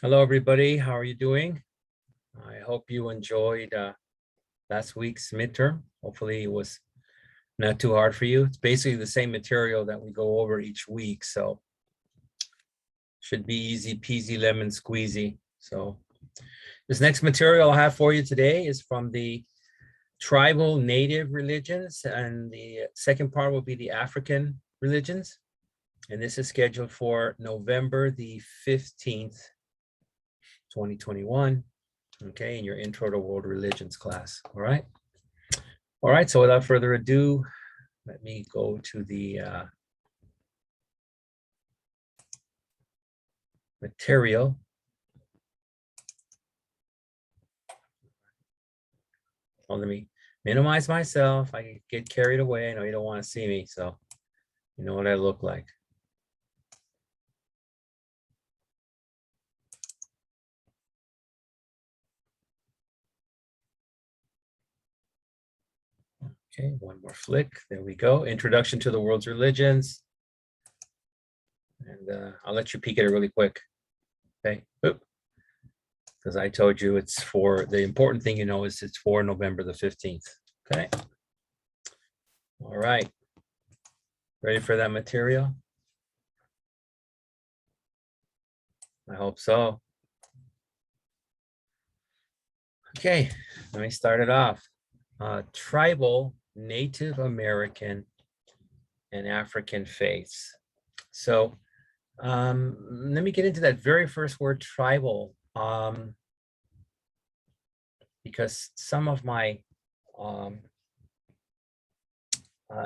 Hello, everybody. How are you doing? I hope you enjoyed last week's midterm. Hopefully it was not too hard for you. It's basically the same material that we go over each week, so should be easy peasy lemon squeezy. So this next material I have for you today is from the tribal native religions, and the second part will be the African religions. And this is scheduled for November the 15th, 2021. Okay, in your Intro to World Religions class. All right. All right. So without further ado, let me go to the material. Well, let me minimize myself. I get carried away. I know you don't want to see me, so you know what I look like. Okay, one more flick. There we go. Introduction to the world's religions. And I'll let you peek at it really quick. Okay. Because I told you it's for, the important thing you know is it's for November the 15th. Okay. All right. Ready for that material? I hope so. Okay, let me start it off. Tribal, Native American, and African faiths. So let me get into that very first word, tribal, because some of my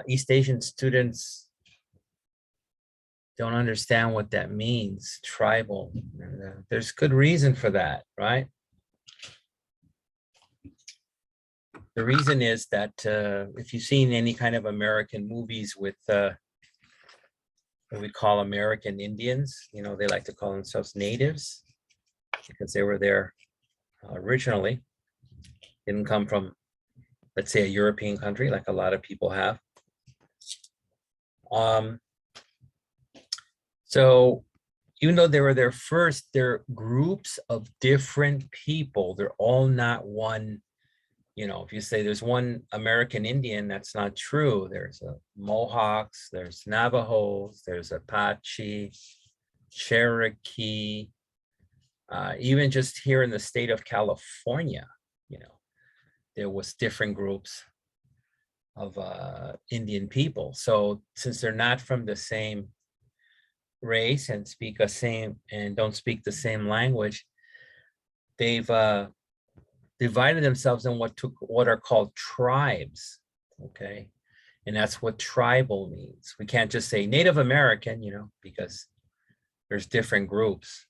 East Asian students don't understand what that means, tribal. And, there's good reason for that, right? The reason is that if you've seen any kind of American movies with what we call American Indians, you know, they like to call themselves natives because they were there originally, didn't come from, let's say, a European country like a lot of people have. So even though they were there first, they're groups of different people. They're all not one. You know, if you say there's one American Indian, that's not true. There's a Mohawks, there's Navajos, there's Apache, Cherokee, even just here in the state of California, you know, there was different groups of Indian people. So since they're not from the same race and don't speak the same language, they've divided themselves in what are called tribes. Okay, and that's what tribal means. We can't just say Native American, you know, because there's different groups.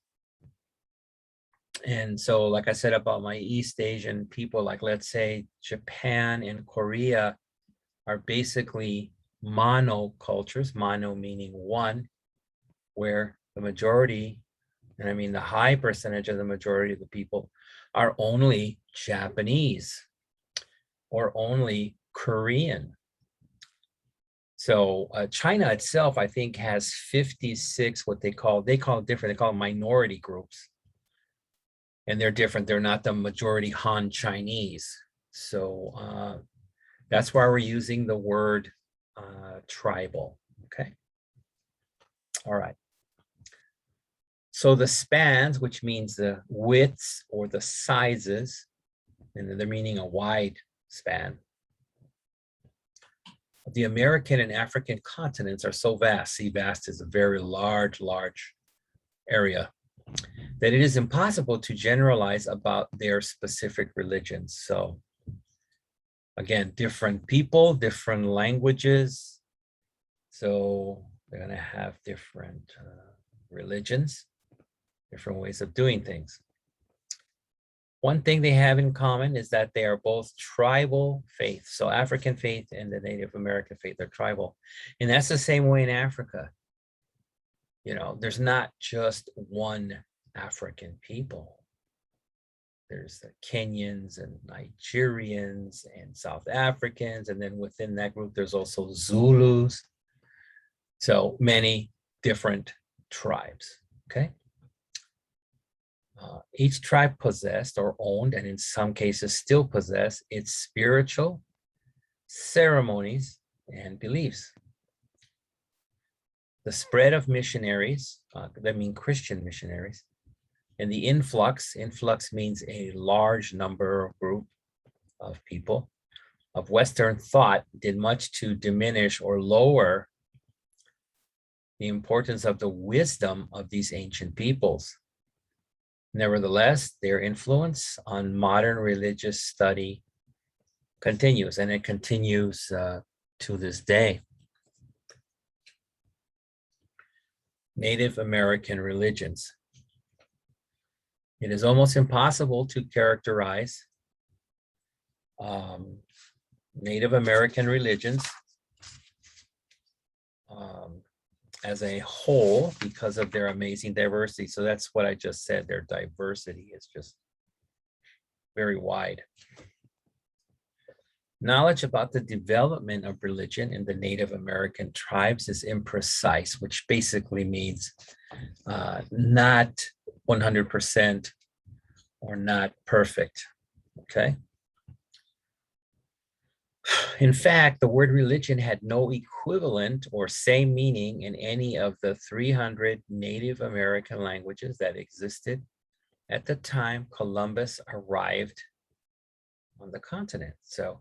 And so, like I said about my East Asian people, like let's say Japan and Korea are basically monocultures, mono meaning one, where the majority, and I mean the high percentage of the majority of the people, are only Japanese or only Korean. So China itself, I think, has 56 what they call it different. They call them minority groups. And they're different. They're not the majority Han Chinese. So that's why we're using the word tribal. Okay. All right. So the spans, which means the widths or the sizes, and they're meaning a wide span. The American and African continents are so vast. See, vast is a very large area, that it is impossible to generalize about their specific religions. So again, different people, different languages. So they're going to have different religions, different ways of doing things. One thing they have in common is that they are both tribal faiths. So African faith and the Native American faith are tribal. And that's the same way in Africa. You know, there's not just one African people. There's the Kenyans and Nigerians and South Africans. And then within that group, there's also Zulus. So many different tribes, okay? Each tribe possessed or owned, and in some cases still possess, its spiritual ceremonies and beliefs. The spread of missionaries, that mean Christian missionaries, and the influx means a large number or group of people, of Western thought did much to diminish or lower the importance of the wisdom of these ancient peoples. Nevertheless, their influence on modern religious study continues, and it continues to this day. Native American religions. It is almost impossible to characterize Native American religions as a whole because of their amazing diversity. So that's what I just said, their diversity is just very wide. Knowledge about the development of religion in the Native American tribes is imprecise, which basically means not 100% or not perfect, okay? In fact, the word religion had no equivalent or same meaning in any of the 300 Native American languages that existed at the time Columbus arrived on the continent. So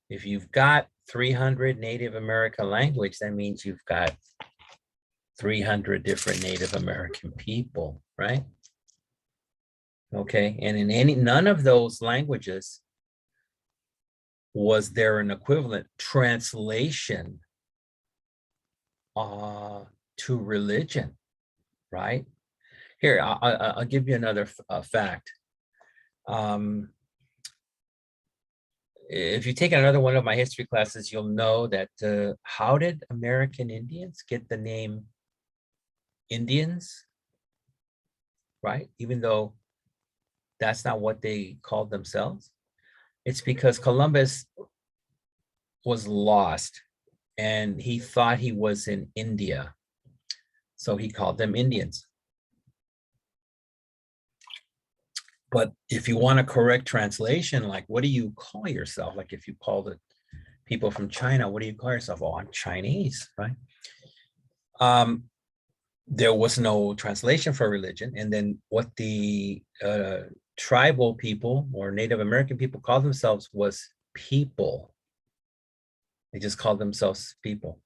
if you've got 300 Native American language, that means you've got 300 different Native American people, right? Okay, and in none of those languages was there an equivalent translation to religion, right? Here, I'll give you another fact. If you take another one of my history classes, you'll know that how did American Indians get the name Indians, right? Even though that's not what they called themselves. It's because Columbus was lost and he thought he was in India. So he called them Indians. But if you want a correct translation, like what do you call yourself? Like if you call the people from China, what do you call yourself? Oh, I'm Chinese, right? There was no translation for religion. And then what the tribal people or Native American people called themselves was people. They just called themselves people.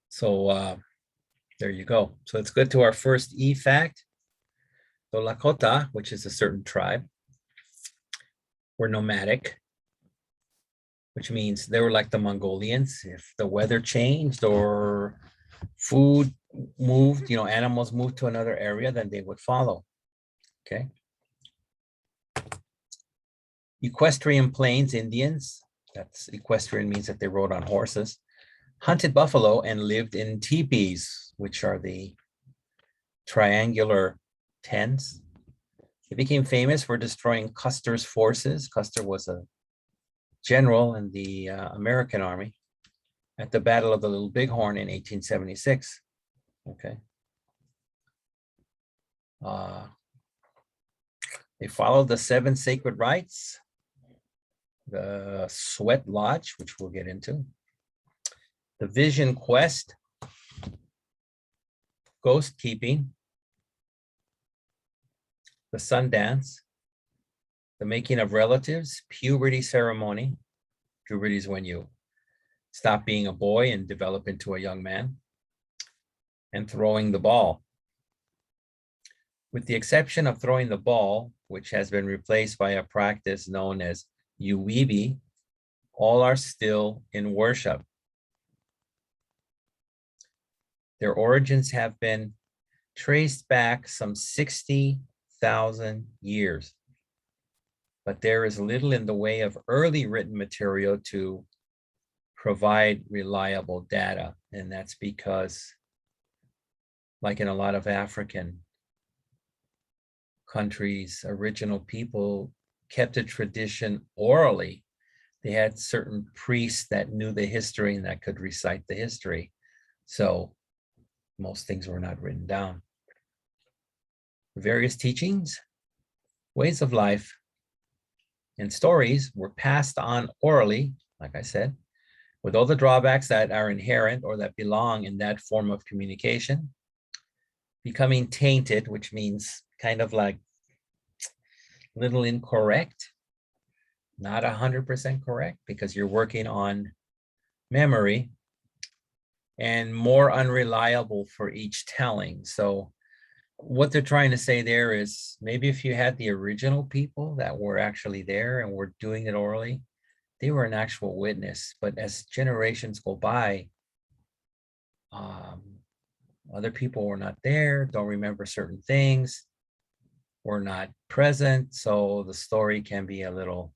So there you go. So let's go to our first E fact. The Lakota, which is a certain tribe, were nomadic, which means they were like the Mongolians. If the weather changed or food moved, animals moved to another area, then they would follow. Okay. Equestrian Plains Indians, that's equestrian means that they rode on horses, hunted buffalo and lived in teepees, which are the triangular tents. They became famous for destroying Custer's forces. Custer was a general in the American Army at the Battle of the Little Bighorn in 1876. Okay. They followed the 7 sacred rites, the Sweat Lodge, which we'll get into, the Vision Quest, Ghost Keeping, the Sundance, the Making of Relatives, Puberty Ceremony. Puberty is when you stop being a boy and develop into a young man, and Throwing the Ball. With the exception of throwing the ball, which has been replaced by a practice known as Uwibi, all are still in worship. Their origins have been traced back some 60,000 years, but there is little in the way of early written material to provide reliable data, and that's because, like in a lot of African countries, original people kept a tradition orally. They had certain priests that knew the history and that could recite the history. So most things were not written down. Various teachings, ways of life, and stories were passed on orally, like I said, with all the drawbacks that are inherent or that belong in that form of communication, becoming tainted, which means kind of like a little incorrect, not 100% correct, because you're working on memory, and more unreliable for each telling. So what they're trying to say there is maybe if you had the original people that were actually there and were doing it orally, they were an actual witness. But as generations go by, other people were not there, don't remember certain things, were not present. So the story can be a little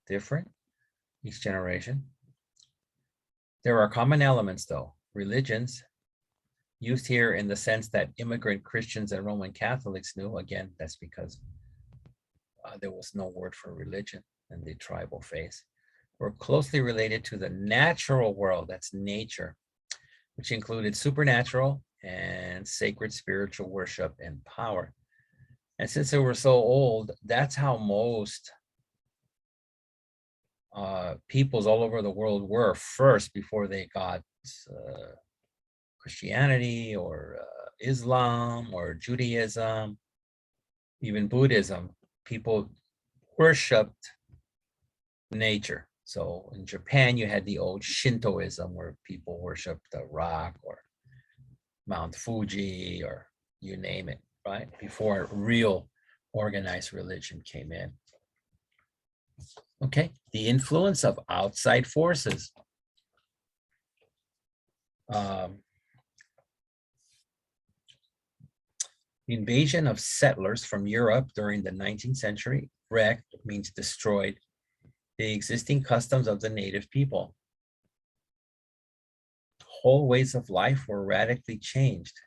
different each generation. There are common elements though. Religions, used here in the sense that immigrant Christians and Roman Catholics knew. Again, that's because there was no word for religion in the tribal phase, were closely related to the natural world, that's nature, which included supernatural and sacred spiritual worship and power. And since they were so old, that's how most peoples all over the world were first before they got Christianity or Islam or Judaism, even Buddhism. People worshipped nature. So in Japan, you had the old Shintoism where people worshiped the rock or Mount Fuji or you name it, right? Before real organized religion came in. Okay, the influence of outside forces. The invasion of settlers from Europe during the 19th century wrecked, means destroyed, the existing customs of the native people. Whole ways of life were radically changed,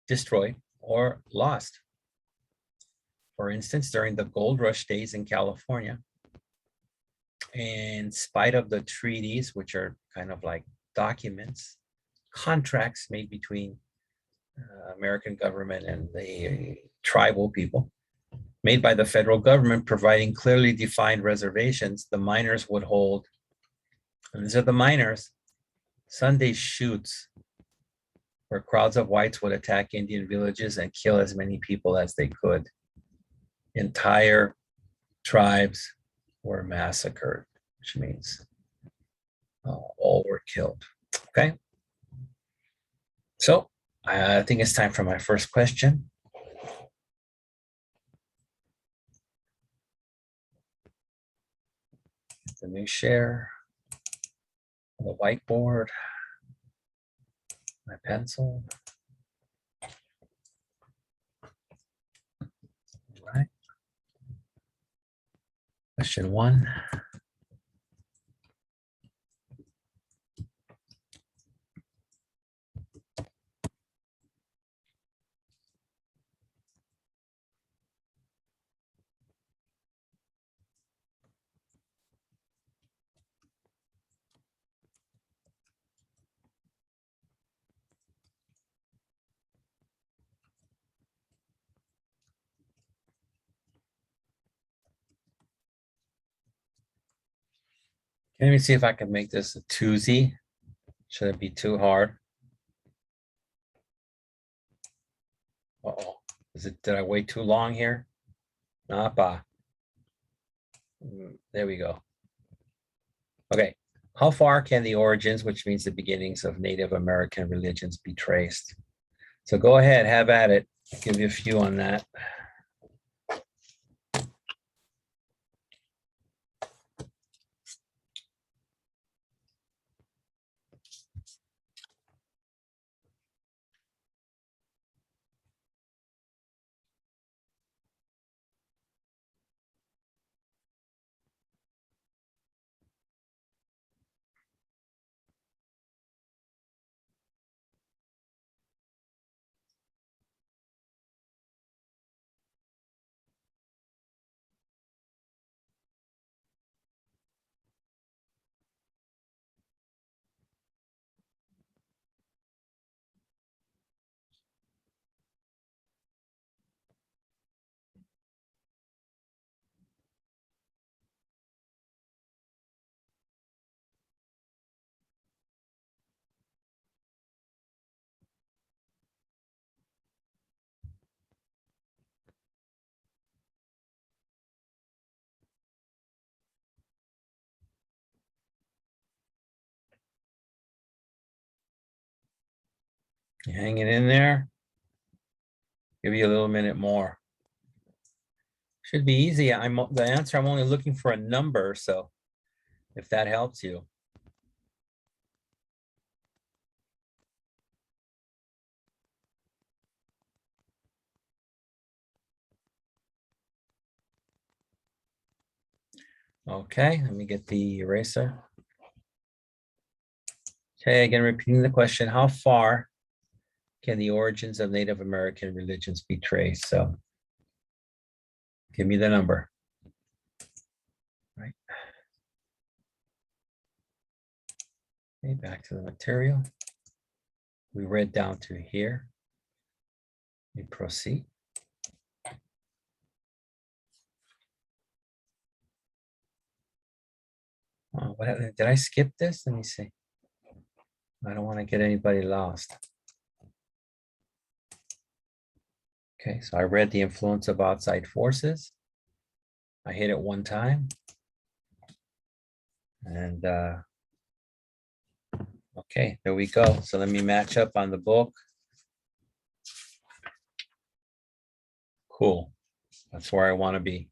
destroyed, or lost. For instance, during the gold rush days in California, in spite of the treaties, which are kind of like documents, contracts made between American government and the tribal people, made by the federal government, providing clearly defined reservations, the miners would hold, and these are the miners, Sunday shoots where crowds of whites would attack Indian villages and kill as many people as they could. Entire tribes were massacred, which means all were killed. Okay. So I think it's time for my first question. The new share, the whiteboard, my pencil. All right. Question 1. Let me see if I can make this a twosie. Shouldn't be too hard. Uh-oh. Did I wait too long here? Napa. There we go. Okay. How far can the origins, which means the beginnings of Native American religions, be traced? So go ahead, have at it. I'll give you a few on that. You hanging in there? Give you a little minute more. Should be easy. The answer, I'm only looking for a number, so if that helps you. Okay, let me get the eraser. Okay, again, repeating the question, how far can the origins of Native American religions be traced? So give me the number. Right. Okay, back to the material. We read down to here. We proceed. Oh, did I skip this? Let me see. I don't want to get anybody lost. Okay, so I read the influence of outside forces. I hit it one time. And okay, there we go. So let me match up on the book. Cool. That's where I want to be.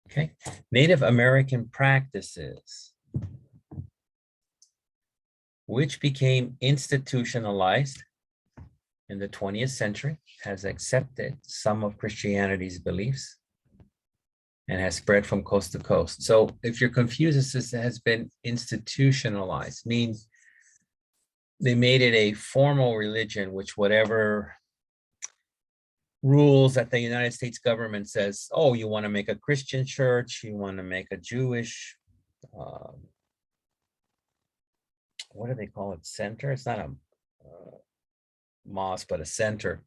Okay, Native American practices, which became institutionalized in the 20th century, has accepted some of Christianity's beliefs and has spread from coast to coast. So if you're confused, this has been institutionalized, means they made it a formal religion, which whatever rules that the United States government says, oh, you want to make a Christian church, you want to make a Jewish, what do they call it? Center? It's not a mosque, but a center.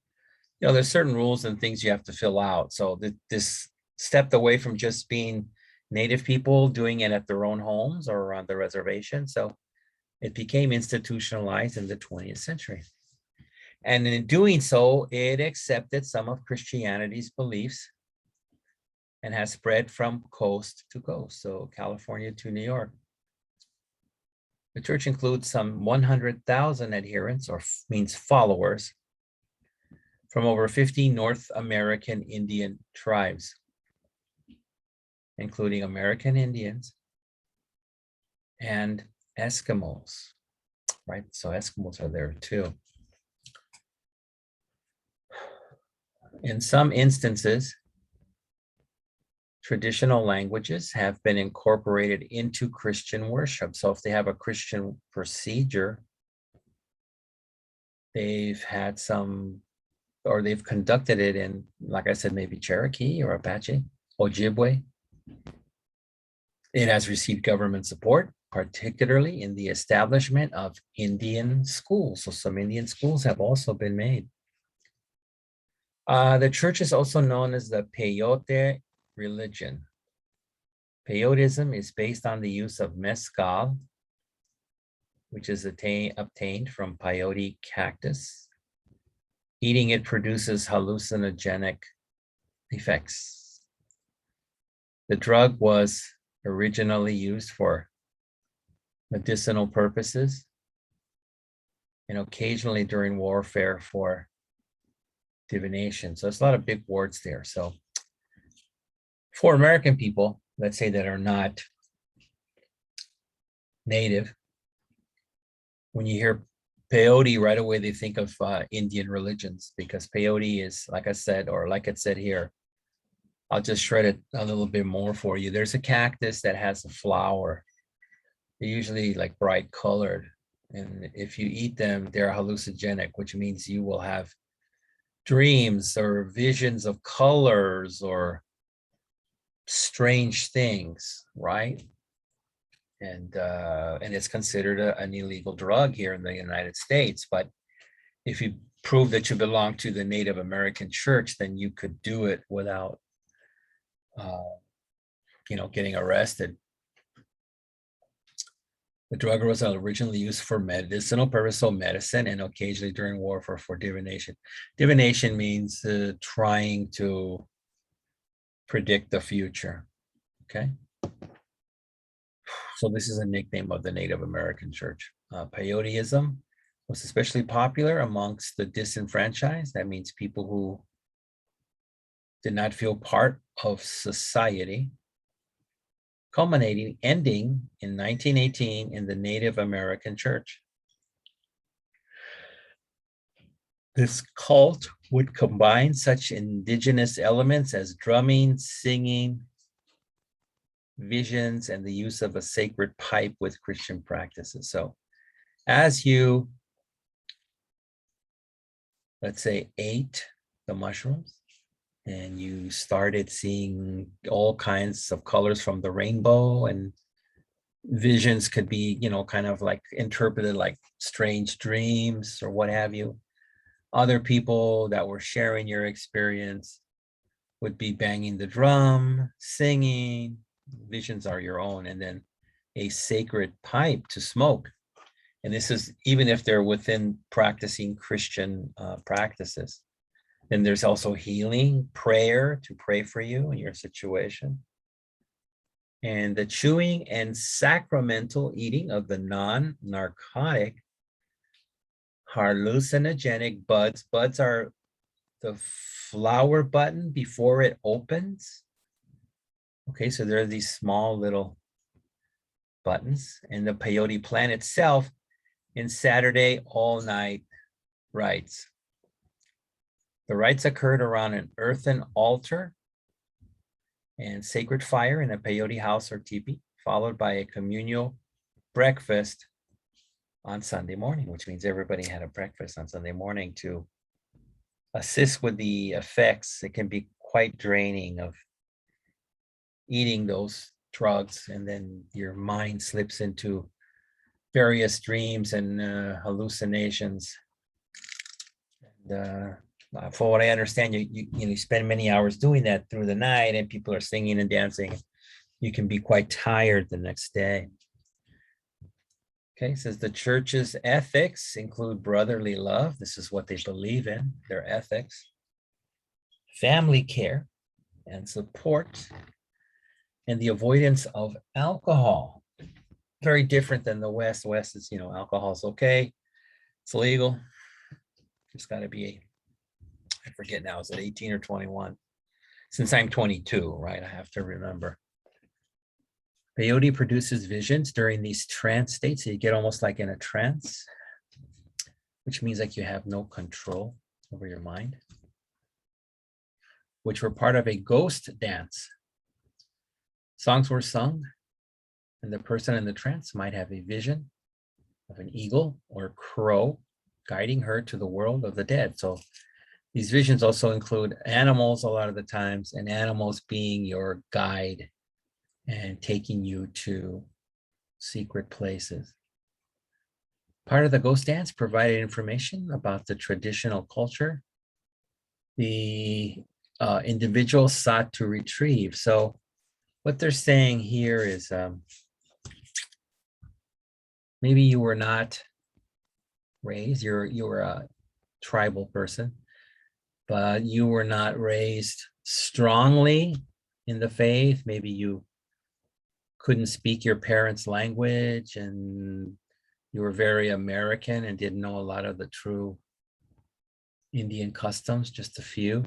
You know, there's certain rules and things you have to fill out. So this stepped away from just being Native people doing it at their own homes or on the reservation. So it became institutionalized in the 20th century. And in doing so, it accepted some of Christianity's beliefs and has spread from coast to coast, so California to New York. The church includes some 100,000 adherents, or means followers, from over 50 North American Indian tribes, including American Indians and Eskimos, right? So Eskimos are there too. In some instances, traditional languages have been incorporated into Christian worship. So if they have a Christian procedure, they've had some, or they've conducted it in, like I said, maybe Cherokee or Apache, Ojibwe. It has received government support, particularly in the establishment of Indian schools. So some Indian schools have also been made. The church is also known as the Peyote religion. Peyoteism is based on the use of mezcal, which is obtained from peyote cactus. Eating it produces hallucinogenic effects. The drug was originally used for medicinal purposes and occasionally during warfare for divination. So it's a lot of big words there. So for American people, let's say that are not Native, when you hear peyote, right away they think of Indian religions, because peyote is, like I said, or like it said here, I'll just shred it a little bit more for you. There's a cactus that has a flower. They're usually like bright colored. And if you eat them, they're hallucinogenic, which means you will have dreams or visions of colors or strange things, right? And it's considered an illegal drug here in the United States. But if you prove that you belong to the Native American church, then you could do it without, getting arrested. The drug was originally used for medicinal purpose, so medicine, and occasionally during warfare for divination. Divination means trying to predict the future, okay? So this is a nickname of the Native American church. Peyoteism Was especially popular amongst the disenfranchised. That means people who did not feel part of society, ending in 1918 in the Native American Church. This cult would combine such indigenous elements as drumming, singing, visions, and the use of a sacred pipe with Christian practices. So as you, let's say, ate the mushrooms and you started seeing all kinds of colors from the rainbow, and visions could be, kind of like interpreted like strange dreams or what have you. Other people that were sharing your experience would be banging the drum, singing. Visions are your own, and then a sacred pipe to smoke. And this is even if they're within practicing Christian practices. Then there's also healing, prayer to pray for you in your situation. And the chewing and sacramental eating of the non-narcotic hallucinogenic buds. Buds are the flower button before it opens. Okay, so there are these small little buttons, and the peyote plant itself in Saturday all-night rites. The rites occurred around an earthen altar and sacred fire in a peyote house or teepee, followed by a communal breakfast on Sunday morning, which means everybody had a breakfast on Sunday morning to assist with the effects. It can be quite draining of eating those drugs, and then your mind slips into various dreams and hallucinations. And for what I understand, you spend many hours doing that through the night, and people are singing and dancing. You can be quite tired the next day. Okay, says the church's ethics include brotherly love. This is what they believe in, their ethics. Family care and support, and the avoidance of alcohol. Very different than the West. West is, alcohol's okay. It's legal. Just got to be, I forget now, is it 18 or 21? Since I'm 22, right? I have to remember. Peyote produces visions during these trance states. So you get almost like in a trance, which means like you have no control over your mind, which were part of a ghost dance. Songs were sung, and the person in the trance might have a vision of an eagle or crow guiding her to the world of the dead. So these visions also include animals a lot of the times, and animals being your guide and taking you to secret places. Part of the ghost dance provided information about the traditional culture the individual sought to retrieve. So what they're saying here is maybe you were not raised, you were a tribal person, but you were not raised strongly in the faith. Maybe you couldn't speak your parents' language, and you were very American and didn't know a lot of the true Indian customs, just a few.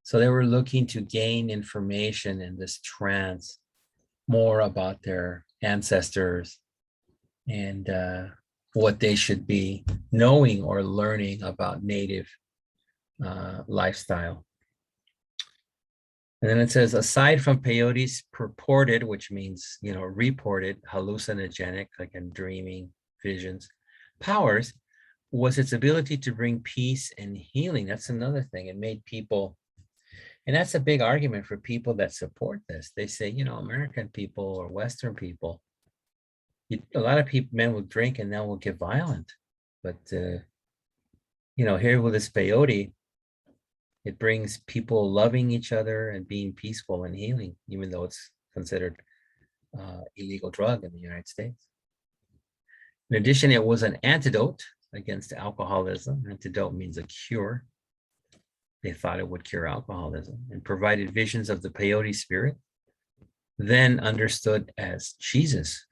So they were looking to gain information in this trance, more about their ancestors and what they should be knowing or learning about native lifestyle. And then it says, aside from peyote's purported, which means, reported hallucinogenic, like in dreaming, visions, powers, was its ability to bring peace and healing. That's another thing. It made people, and that's a big argument for people that support this. They say, American people or Western people, a lot of people, men will drink and then will get violent. But, here with this peyote, it brings people loving each other and being peaceful and healing, even though it's considered illegal drug in the United States. In addition, it was an antidote against alcoholism. Antidote means a cure. They thought it would cure alcoholism, and provided visions of the peyote spirit, then understood as Jesus.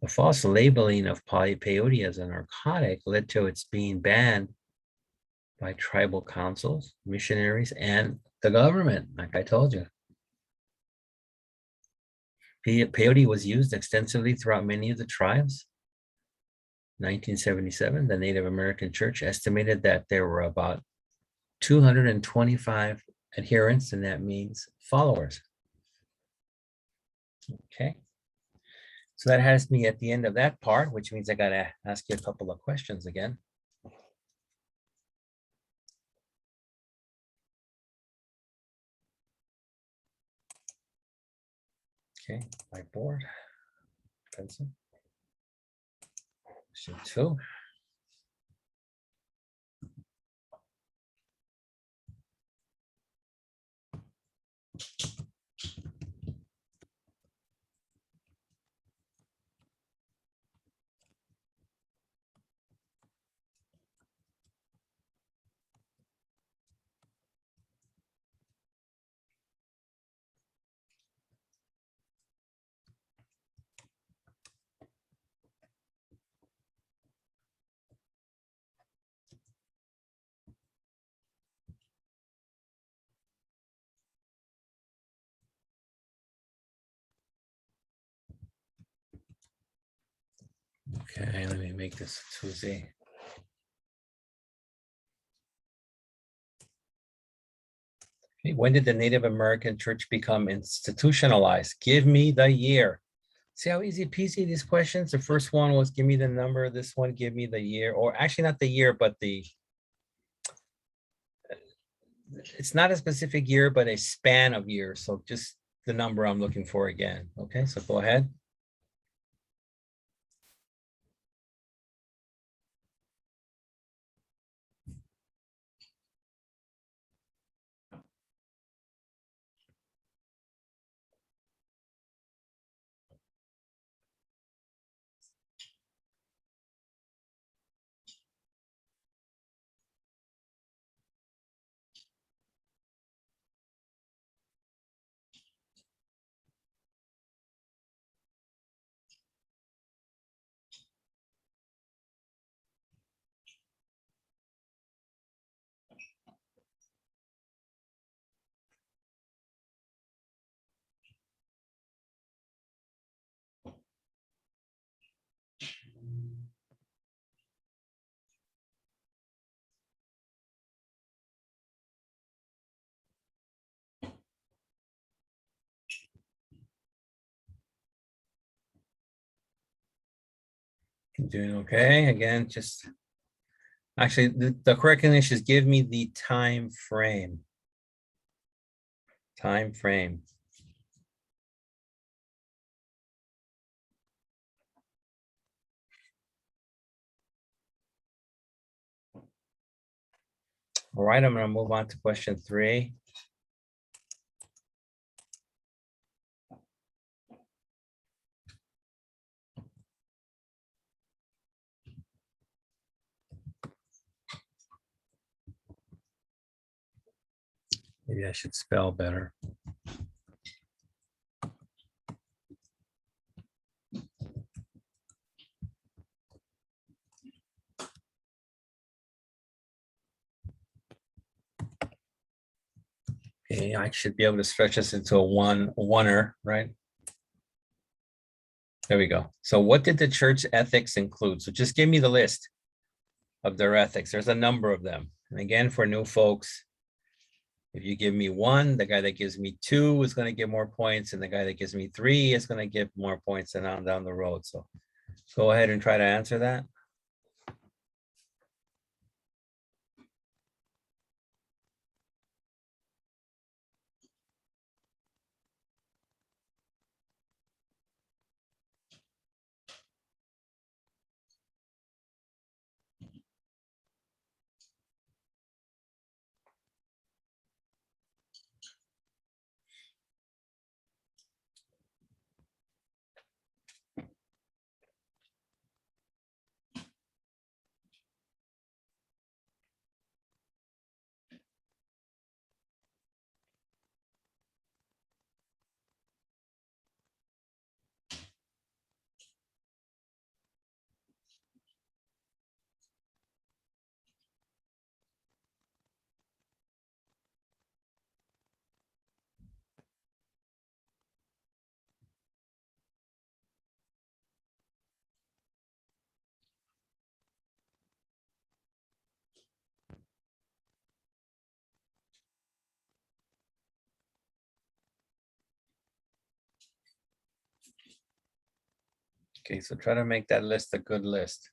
The false labeling of peyote as a narcotic led to its being banned by tribal councils, missionaries, and the government, like I told you. Peyote was used extensively throughout many of the tribes. 1977, the Native American Church estimated that there were about 225 adherents, and that means followers. Okay. So that has me at the end of that part, which means I got to ask you a couple of questions again. Okay, whiteboard, pencil. Question 2. Okay, let me make this 2Z. Okay, when did the Native American Church become institutionalized? Give me the year. See how easy peasy these questions? The first one was give me the number. This one, give me the year, or actually not the year, but it's not a specific year, but a span of years. So just the number I'm looking for again. Okay, so go ahead. Doing okay. Again, just actually the correct English is give me the time frame. Time frame. All right, I'm going to move on to question 3. Maybe I should spell better. Okay, I should be able to stretch this into a oneer, right? There we go. So what did the church ethics include? So just give me the list of their ethics. There's a number of them. And again, for new folks, if you give me 1, the guy that gives me 2 is going to get more points, and the guy that gives me 3 is going to get more points and on down the road. So go ahead and try to answer that. Okay, so try to make that list a good list,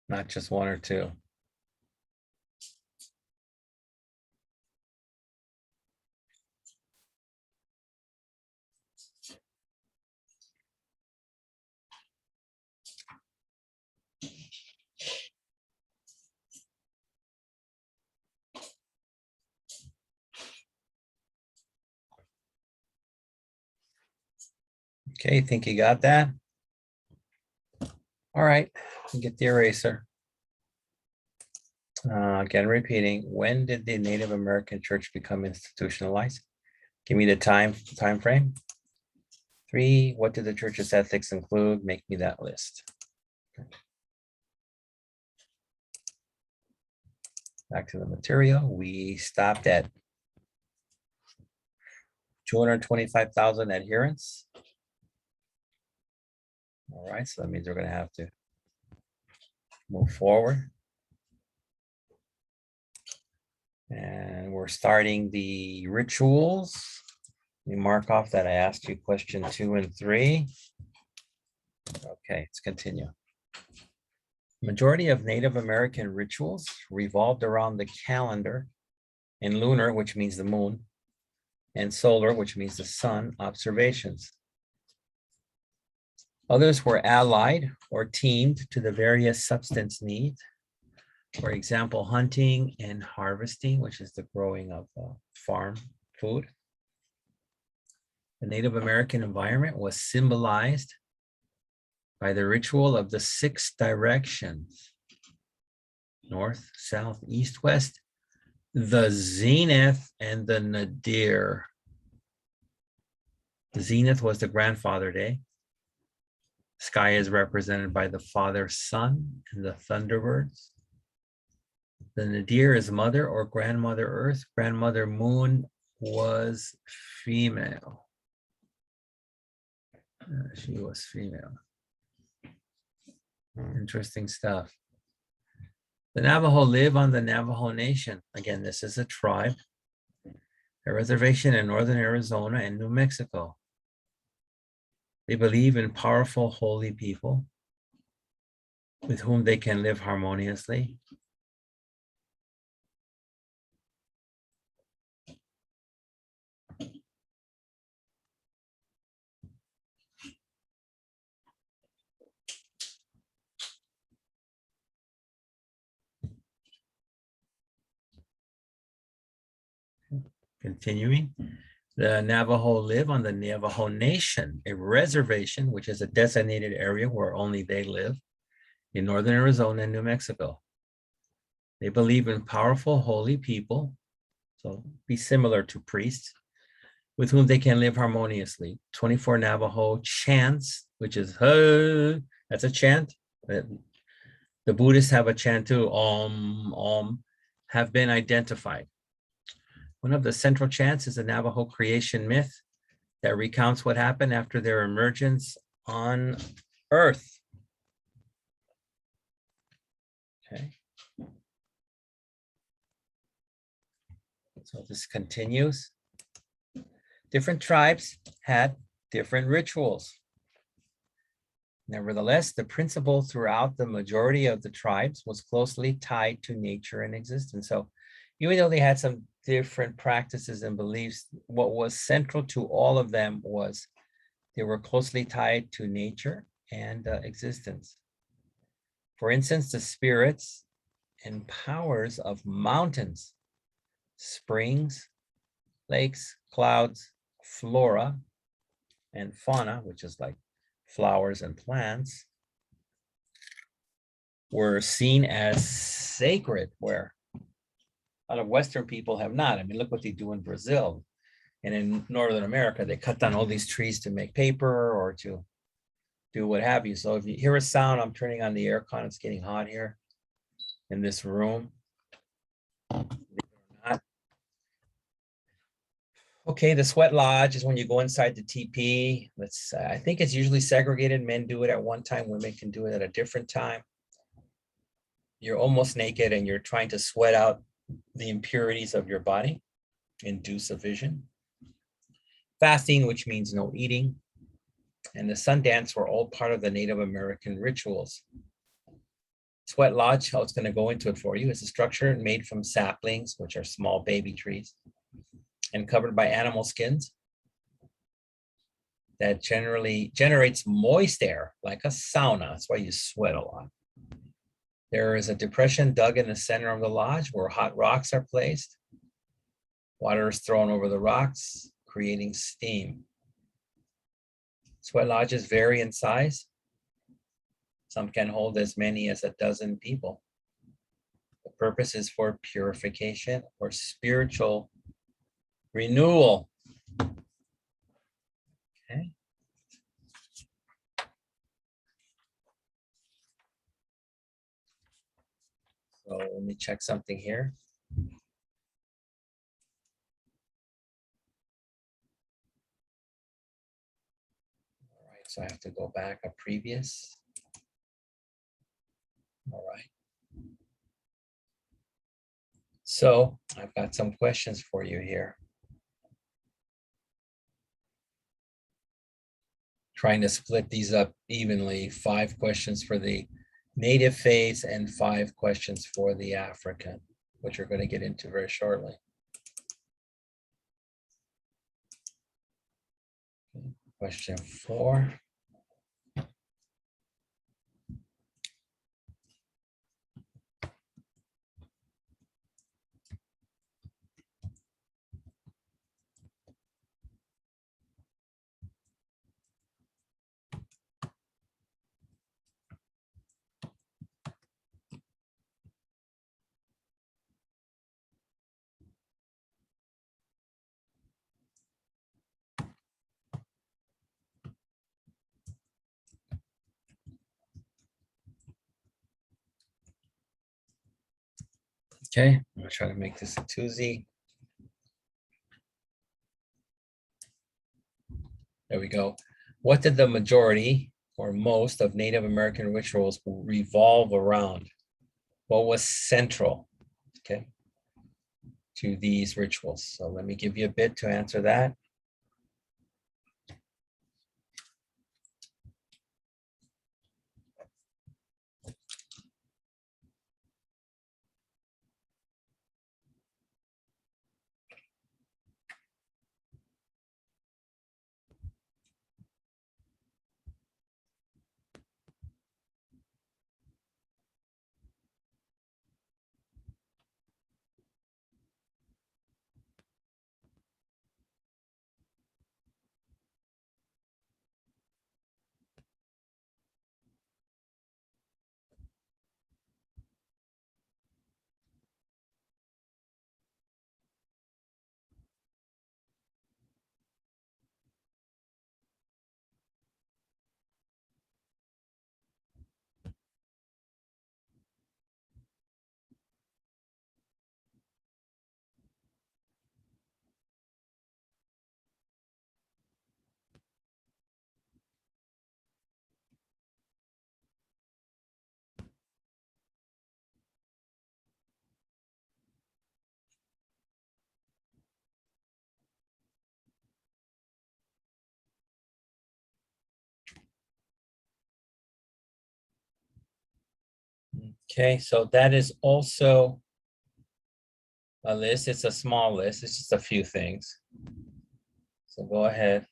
not just one or two. Okay, think you got that? All right, get the eraser. Again, repeating, when did the Native American church become institutionalized? Give me the time frame. 3, what did the church's ethics include? Make me that list. Back to the material. We stopped at 225,000 adherents. All right, so that means we're going to have to move forward. And we're starting the rituals. We mark off that I asked you question 2 and 3. Okay, let's continue. Majority of Native American rituals revolved around the calendar and lunar, which means the moon, and solar, which means the sun, observations. Others were allied or teamed to the various substance needs. For example, hunting and harvesting, which is the growing of farm food. The Native American environment was symbolized by the ritual of the 6 directions: north, south, east, west, the zenith, and the nadir. The zenith was the grandfather day. Sky is represented by the father sun and the thunderbirds. The nadir is mother or grandmother earth. Grandmother moon was female. She was female. Interesting stuff. The Navajo live on the Navajo Nation. Again, this is a tribe, a reservation in northern Arizona and New Mexico. They believe in powerful, holy people with whom they can live harmoniously. Continuing, the Navajo live on the Navajo Nation, a reservation, which is a designated area where only they live in northern Arizona and New Mexico. They believe in powerful, holy people, so be similar to priests, with whom they can live harmoniously. 24 Navajo chants, which is, that's a chant. The Buddhists have a chant too, Om, have been identified. One of the central chants is the Navajo creation myth that recounts what happened after their emergence on Earth. Okay. So this continues. Different tribes had different rituals. Nevertheless, the principle throughout the majority of the tribes was closely tied to nature and existence. So even though they had some different practices and beliefs, what was central to all of them was they were closely tied to nature and existence. For instance, the spirits and powers of mountains, springs, lakes, clouds, flora, and fauna, which is like flowers and plants, were seen as sacred, where a lot of Western people have not. I mean, look what they do in Brazil. And in Northern America, they cut down all these trees to make paper or to do what have you. So if you hear a sound, I'm turning on the air con. It's getting hot here in this room. Okay, the sweat lodge is when you go inside the teepee. I think it's usually segregated. Men do it at one time. Women can do it at a different time. You're almost naked and you're trying to sweat out the impurities of your body, induce a vision. Fasting, which means no eating. and the sun dance were all part of the Native American rituals. Sweat lodge, how it's going to go into it for you, is a structure made from saplings, which are small baby trees, and covered by animal skins that generally generates moist air like a sauna. That's why you sweat a lot. There is a depression dug in the center of the lodge where hot rocks are placed. Water is thrown over the rocks, creating steam. Sweat lodges vary in size. Some can hold as many as 12 people. The purpose is for purification or spiritual renewal. Okay. So let me check something here. All right, so I have to go back a previous. All right. So I've got some questions for you here. Trying to split these up evenly, 5 questions for the native phase and 5 questions for the African, which we're going to get into very shortly. Question 4. Okay, I'm going to try to make this a 2Z. There we go. What did the majority or most of Native American rituals revolve around? What was central, okay, to these rituals? So let me give you a bit to answer that. Okay, so that is also a list. It's a small list. It's just a few things. So go ahead.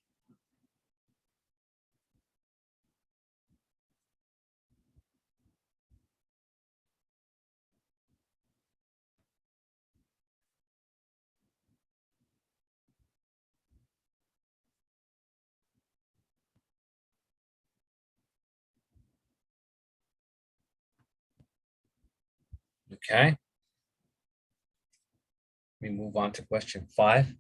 Okay. We move on to question 5.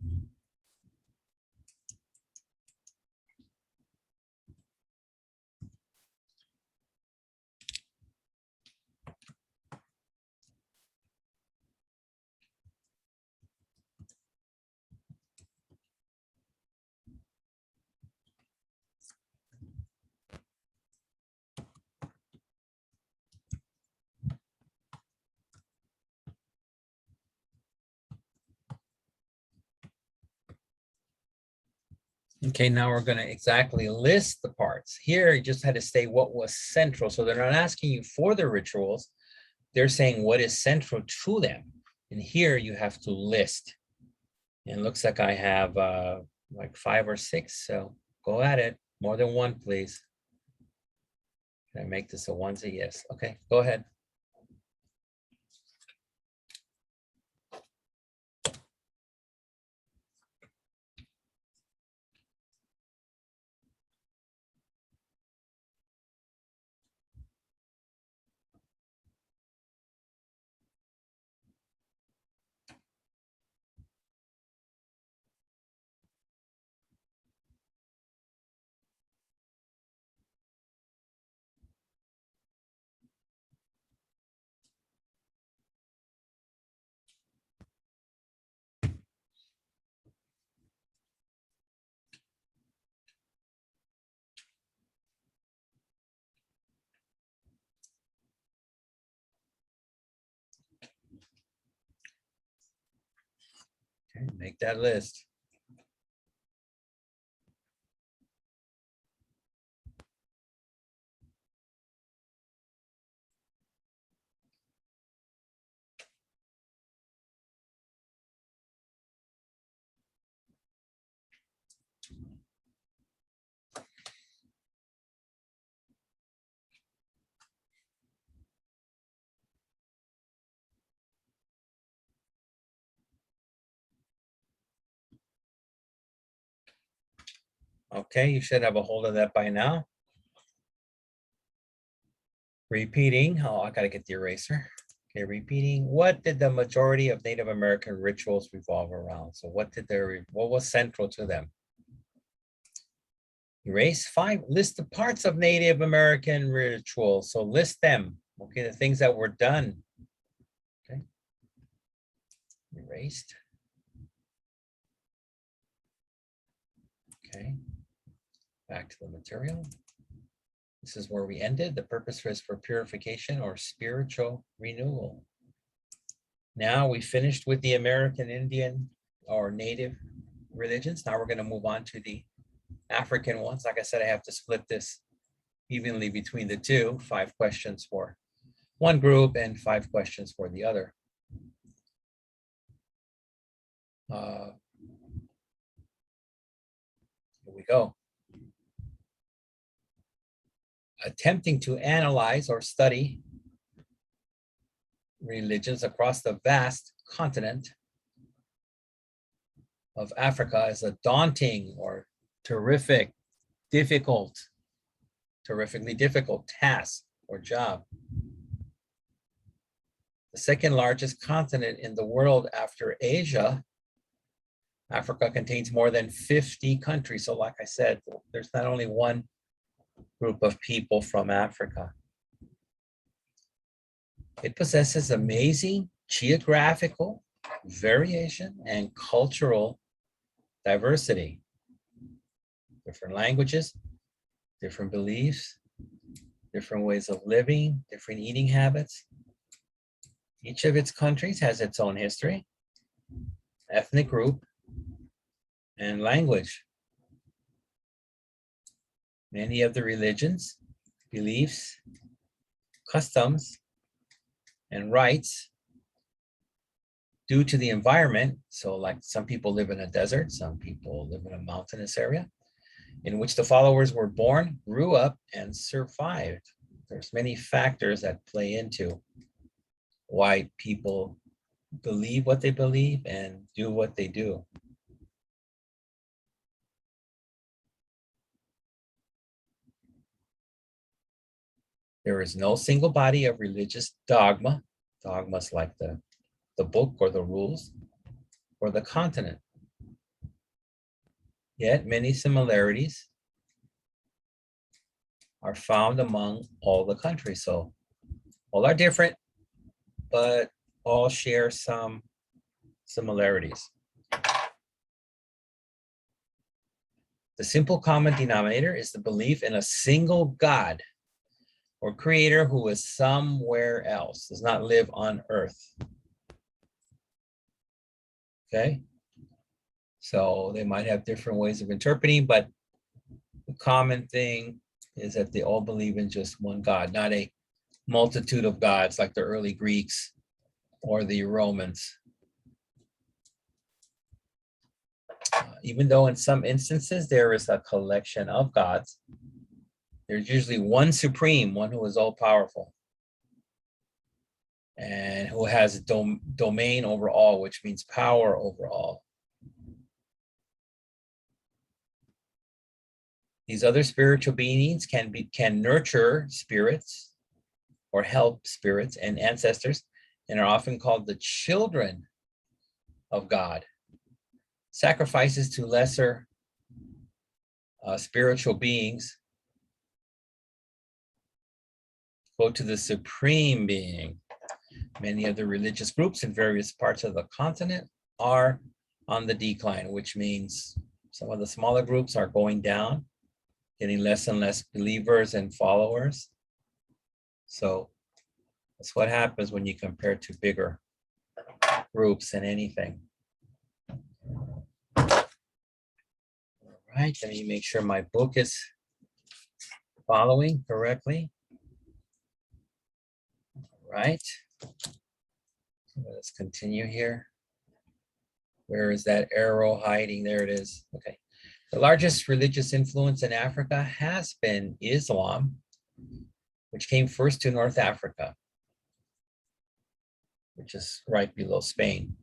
Okay, now we're going to exactly list the parts. Here, you just had to say what was central. So they're not asking you for the rituals. They're saying what is central to them. And here you have to list. And it looks like I have like 5 or 6. So go at it. More than one, please. Can I make this a onesie? Yes. Okay, go ahead. Okay, make that list. Okay, you should have a hold of that by now. Repeating. Oh, I got to get the eraser. Okay, repeating. What did the majority of Native American rituals revolve around? So what was central to them? Erase 5. List the parts of Native American rituals. So list them. Okay, the things that were done. Okay. Erased. Okay. Back to the material. This is where we ended. The purpose is for purification or spiritual renewal. Now we finished with the American Indian or Native religions. Now we're going to move on to the African ones. Like I said, I have to split this evenly between the two. 5 questions for one group and 5 questions for the other. Here we go. Attempting to analyze or study religions across the vast continent of Africa is a daunting or terrifically difficult task or job. The second largest continent in the world after Asia, Africa contains more than 50 countries. So like I said, there's not only one group of people from Africa. It possesses amazing geographical variation and cultural diversity. Different languages, different beliefs, different ways of living, different eating habits. Each of its countries has its own history, ethnic group, and language. Many of the religions, beliefs, customs, and rites due to the environment. So like some people live in a desert, some people live in a mountainous area in which the followers were born, grew up, and survived. There's many factors that play into why people believe what they believe and do what they do. There is no single body of religious dogma, dogmas like the book or the rules, or the continent. Yet many similarities are found among all the countries. So all are different, but all share some similarities. The simple common denominator is the belief in a single God or creator who is somewhere else, does not live on earth. Okay? So they might have different ways of interpreting, but the common thing is that they all believe in just one God, not a multitude of gods like the early Greeks or the Romans. Even though in some instances there is a collection of gods, there's usually one supreme, one who is all powerful and who has domain over all, which means power over all. These other spiritual beings can nurture spirits or help spirits and ancestors, and are often called the children of God. Sacrifices to lesser spiritual beings go to the supreme being. Many of the religious groups in various parts of the continent are on the decline, which means some of the smaller groups are going down, getting less and less believers and followers. So that's what happens when you compare to bigger groups in anything. All right, let me make sure my book is following correctly. All right, let's continue here. Where is that arrow hiding? There it is. Okay. The largest religious influence in Africa has been Islam, which came first to North Africa, which is right below Spain.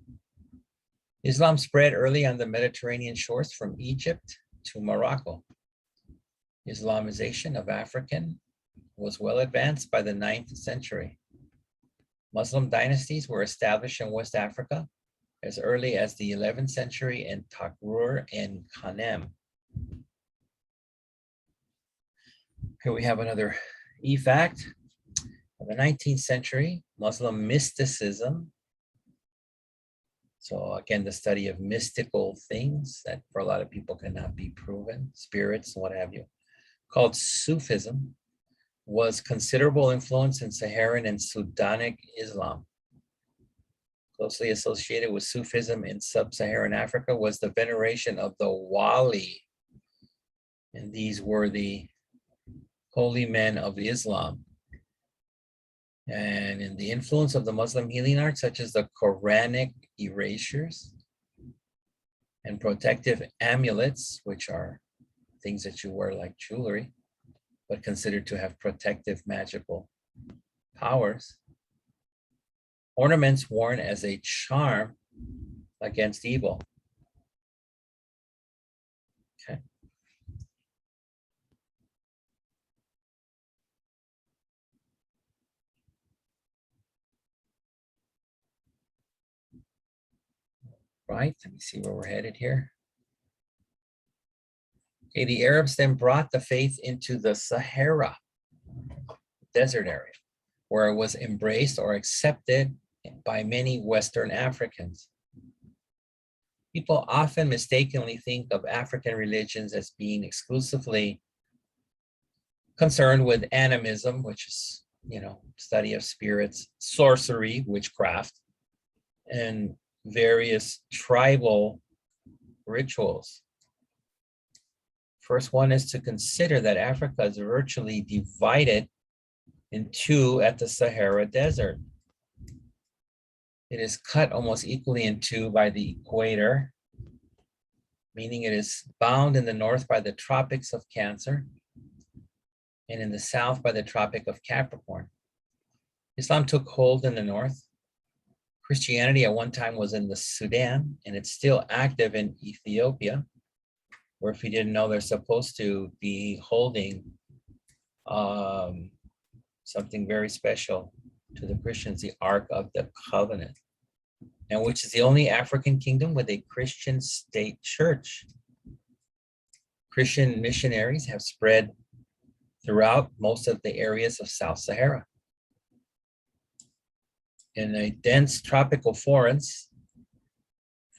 Islam spread early on the Mediterranean shores from Egypt to Morocco. Islamization of African was well advanced by the 9th century. Muslim dynasties were established in West Africa as early as the 11th century in Takrur and Kanem. Here we have another e-fact. In the 19th century, Muslim mysticism, so again, the study of mystical things that for a lot of people cannot be proven, spirits and what have you, called Sufism, was considerable influence in Saharan and Sudanic Islam. Closely associated with Sufism in sub-Saharan Africa was the veneration of the Wali. And these were the holy men of Islam. And in the influence of the Muslim healing arts, such as the Quranic erasures and protective amulets, which are things that you wear like jewelry, but considered to have protective magical powers. Ornaments worn as a charm against evil. Okay. Right, let me see where we're headed here. Okay, the Arabs then brought the faith into the Sahara desert area, where it was embraced or accepted by many Western Africans. People often mistakenly think of African religions as being exclusively concerned with animism, which is, study of spirits, sorcery, witchcraft, and various tribal rituals. First one is to consider that Africa is virtually divided in two at the Sahara Desert. It is cut almost equally in two by the equator, meaning it is bound in the north by the tropics of Cancer and in the south by the Tropic of Capricorn. Islam took hold in the north. Christianity at one time was in the Sudan, and it's still active in Ethiopia, where if you didn't know, they're supposed to be holding something very special to the Christians, the Ark of the Covenant, and which is the only African kingdom with a Christian state church. Christian missionaries have spread throughout most of the areas of South Sahara. In a dense tropical forest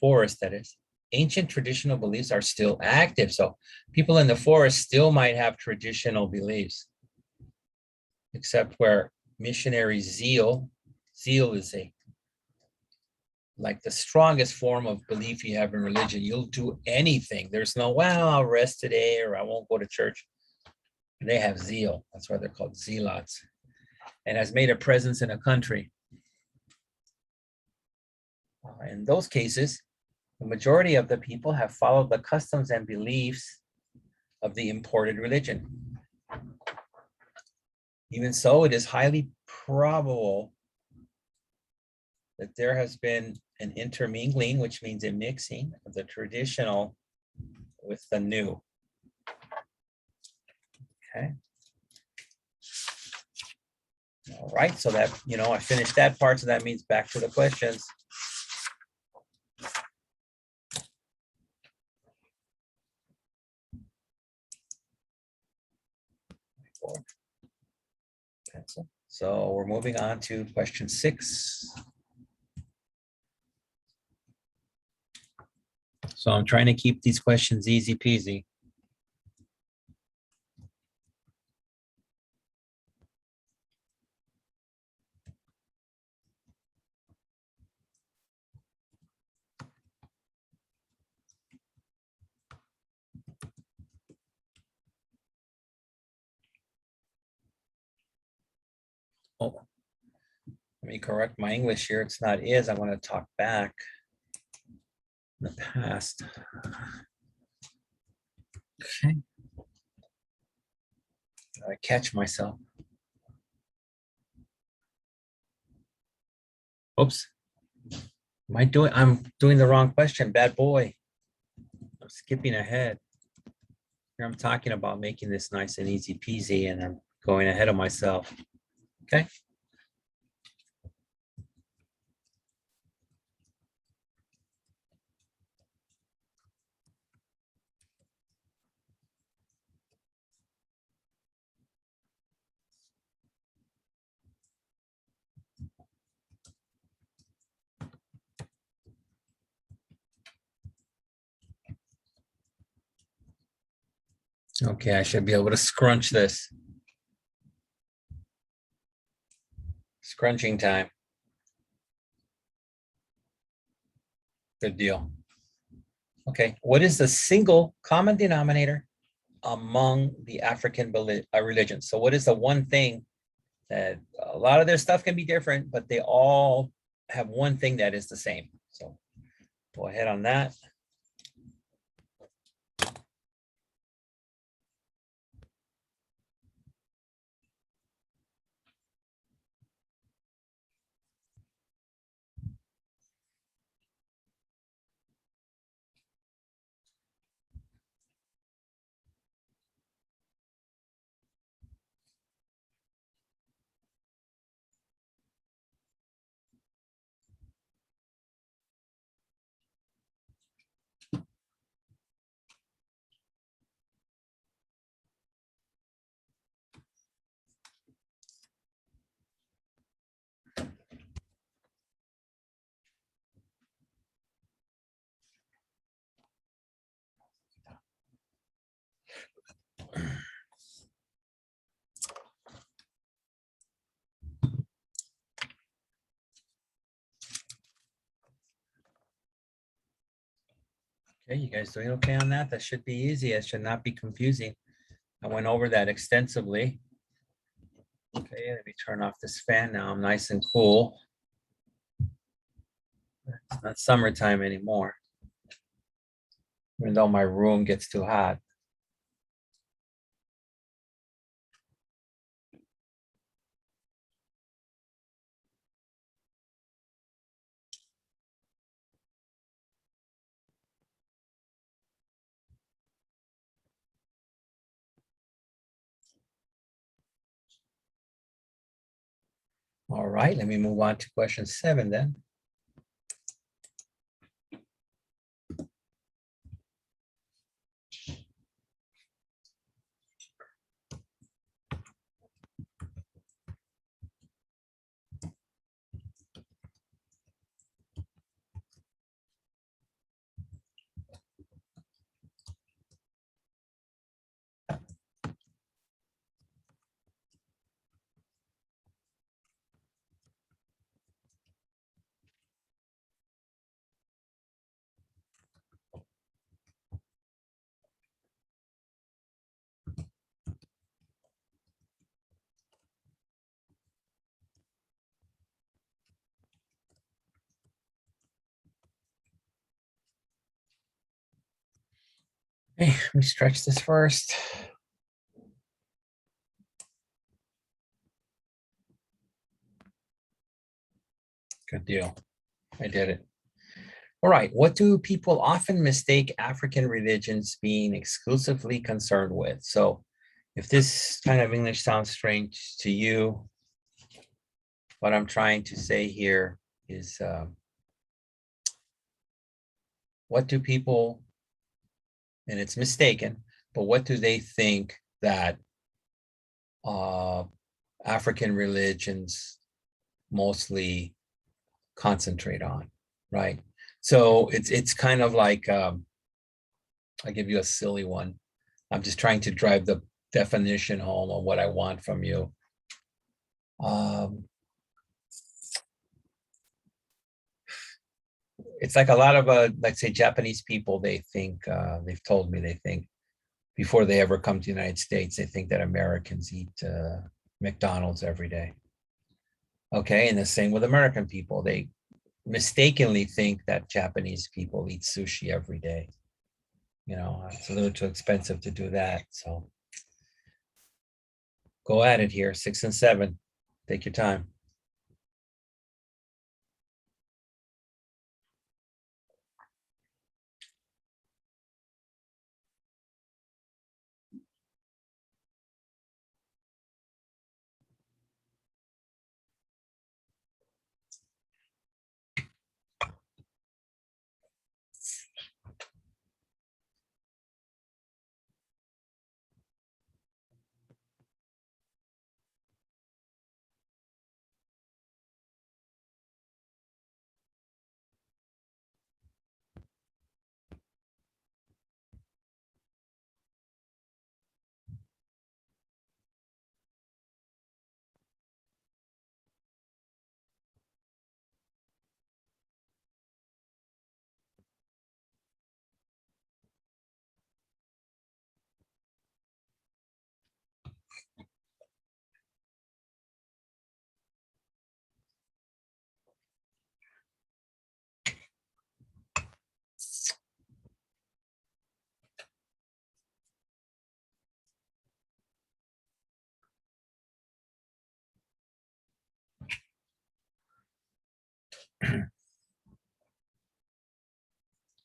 that is, ancient traditional beliefs are still active. So people in the forest still might have traditional beliefs, except where missionary zeal is a like the strongest form of belief you have in religion. You'll do anything. There's no, well, I'll rest today or I won't go to church. They have zeal. That's why they're called zealots, and has made a presence in a country. In those cases, the majority of the people have followed the customs and beliefs of the imported religion. Even so, it is highly probable that there has been an intermingling, which means a mixing of the traditional with the new. Okay. All right, so that, I finished that part, so that means back to the questions. Pencil. So we're moving on to question 6. So I'm trying to keep these questions easy peasy. Oh, let me correct my English here. It's not is. I want to talk back in the past. Okay. I catch myself. Oops. I'm doing the wrong question. Bad boy. I'm skipping ahead. Here I'm talking about making this nice and easy peasy, and I'm going ahead of myself. Okay. Okay, I should be able to scrunch this. Scrunching time. Good deal. Okay, what is the single common denominator among the African religions? So what is the one thing that a lot of their stuff can be different, but they all have one thing that is the same? So go ahead on that. Okay, you guys doing okay on that? That should be easy. It should not be confusing. I went over that extensively. Okay, let me turn off this fan now. I'm nice and cool. It's not summertime anymore, even though my room gets too hot. All right, let me move on to question 7 then. Okay, let me stretch this first. Good deal. I did it. All right. What do people often mistake African religions being exclusively concerned with? So if this kind of English sounds strange to you, what I'm trying to say here is what do people, and it's mistaken, but what do they think that African religions mostly concentrate on, right? So it's kind of like, I'll give you a silly one. I'm just trying to drive the definition home of what I want from you. It's like a lot of, let's say, Japanese people, they think, they've told me, they think before they ever come to the United States, they think that Americans eat McDonald's every day. Okay, and the same with American people. They mistakenly think that Japanese people eat sushi every day. You know, it's a little too expensive to do that. So go at it here, 6 and 7. Take your time.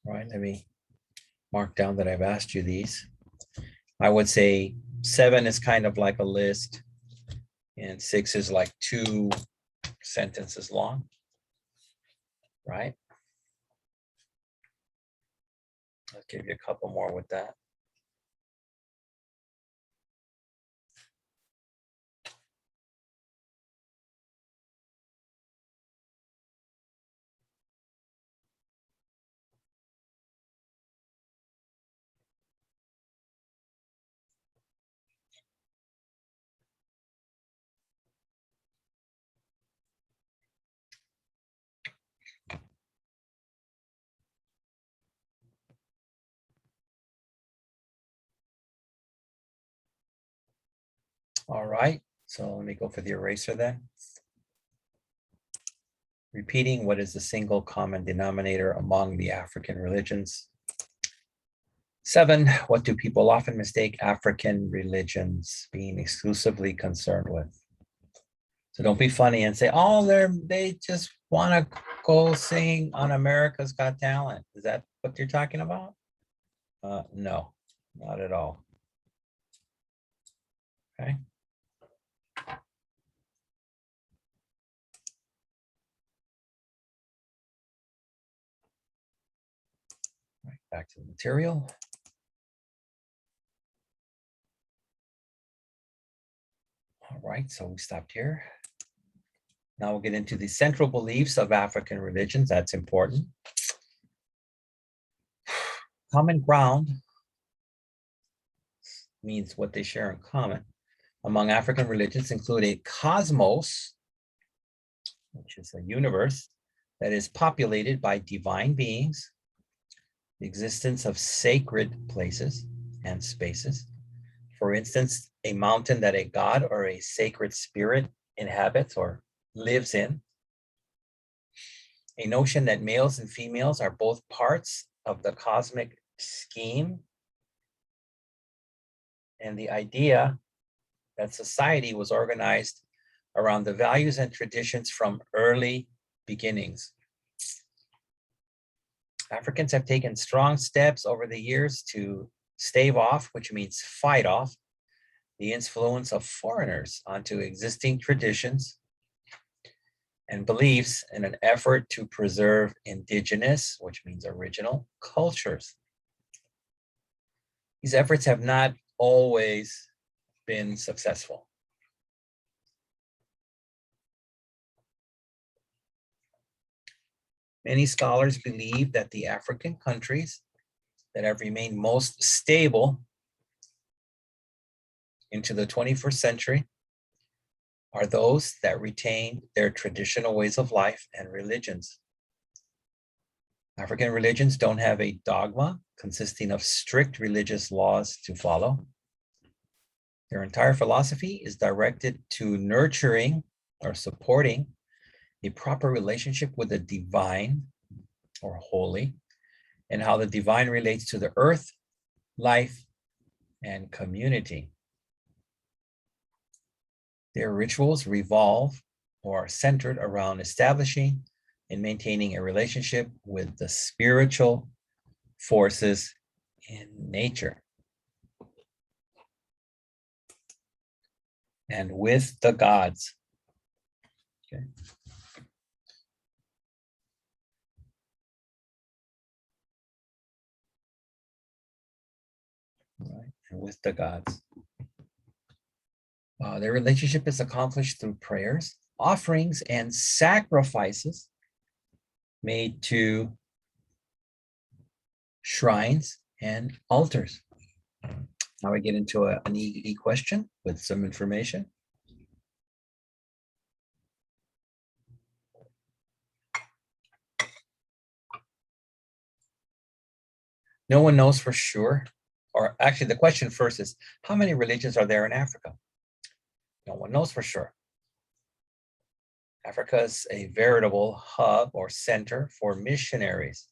All right, let me mark down that I've asked you these. I would say 7 is kind of like a list, and 6 is like 2 sentences long, right? I'll give you a couple more with that. All right, so let me go for the eraser then. Repeating, what is the single common denominator among the African religions? 7, what do people often mistake African religions being exclusively concerned with? So don't be funny and say, oh, they just want to go sing on America's Got Talent. Is that what you're talking about? No, not at all. Okay. Right, back to the material. All right, so we stopped here. Now we'll get into the central beliefs of African religions. That's important. Common ground means what they share in common among African religions include a cosmos, which is a universe that is populated by divine beings, the existence of sacred places and spaces. For instance, a mountain that a god or a sacred spirit inhabits or lives in. A notion that males and females are both parts of the cosmic scheme and the idea that society was organized around the values and traditions from early beginnings. Africans have taken strong steps over the years to stave off, which means fight off, the influence of foreigners onto existing traditions and beliefs in an effort to preserve indigenous, which means original, cultures. These efforts have not always been successful. Many scholars believe that the African countries that have remained most stable into the 21st century are those that retain their traditional ways of life and religions. African religions don't have a dogma consisting of strict religious laws to follow. Their entire philosophy is directed to nurturing or supporting a proper relationship with the divine or holy, and how the divine relates to the earth, life, and community. Their rituals revolve or are centered around establishing and maintaining a relationship with the spiritual forces in nature and with the gods. Okay. Right. And with the gods. Their relationship is accomplished through prayers, offerings, and sacrifices made to shrines and altars. Now we get into an EE question with some information. No one knows for sure, or actually the question first is, how many religions are there in Africa? No one knows for sure. Africa is a veritable hub or center for missionaries.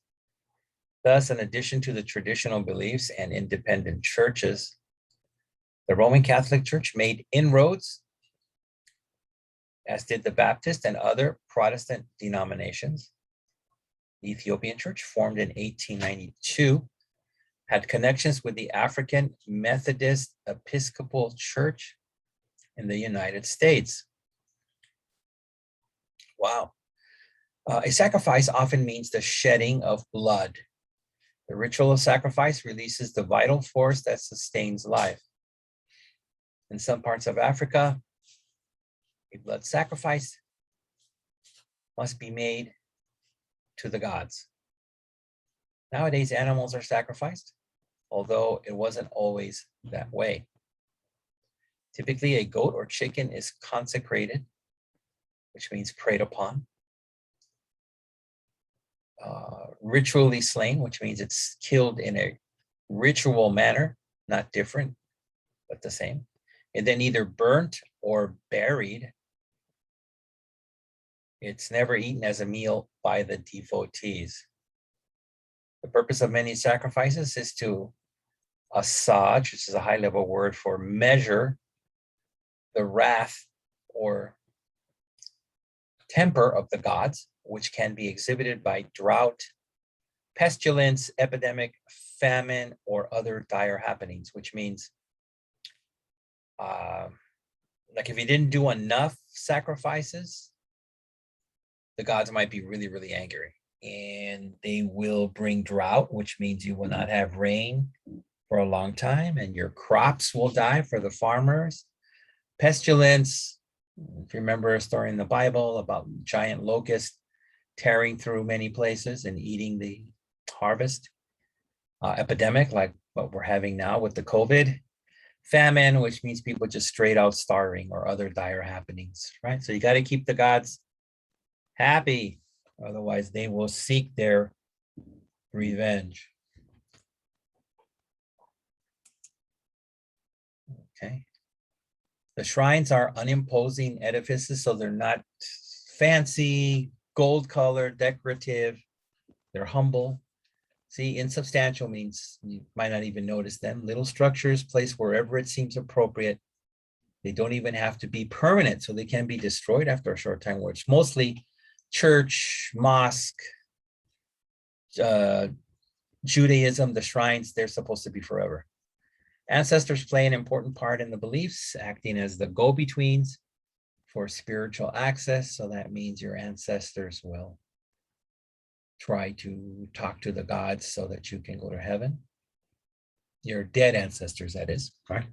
Thus, in addition to the traditional beliefs and independent churches, the Roman Catholic Church made inroads, as did the Baptist and other Protestant denominations. The Ethiopian Church, formed in 1892, had connections with the African Methodist Episcopal Church in the United States. Wow. A sacrifice often means the shedding of blood. The ritual of sacrifice releases the vital force that sustains life. In some parts of Africa, a blood sacrifice must be made to the gods. Nowadays, animals are sacrificed, although it wasn't always that way. Typically, a goat or chicken is consecrated, which means prayed upon. Ritually slain, which means it's killed in a ritual manner, not different, but the same. And then either burnt or buried. It's never eaten as a meal by the devotees. The purpose of many sacrifices is to assuage, which is a high-level word for measure, the wrath or temper of the gods, which can be exhibited by drought, pestilence, epidemic, famine, or other dire happenings, which means like if you didn't do enough sacrifices, the gods might be really, really angry, and they will bring drought, which means you will not have rain for a long time, and your crops will die for the farmers. Pestilence, if you remember a story in the Bible about giant locusts tearing through many places and eating the harvest. Epidemic, like what we're having now with the COVID. Famine, which means people just straight out starving, or other dire happenings, right? So you got to keep the gods happy, otherwise they will seek their revenge. Okay. The shrines are unimposing edifices, so they're not fancy, gold colored, decorative. They're humble. See, insubstantial means you might not even notice them. Little structures placed wherever it seems appropriate. They don't even have to be permanent, so they can be destroyed after a short time, which mostly church, mosque, Judaism, the shrines, they're supposed to be forever. Ancestors play an important part in the beliefs, acting as the go-betweens for spiritual access. So that means your ancestors will try to talk to the gods so that you can go to heaven. Your dead ancestors, that is, right?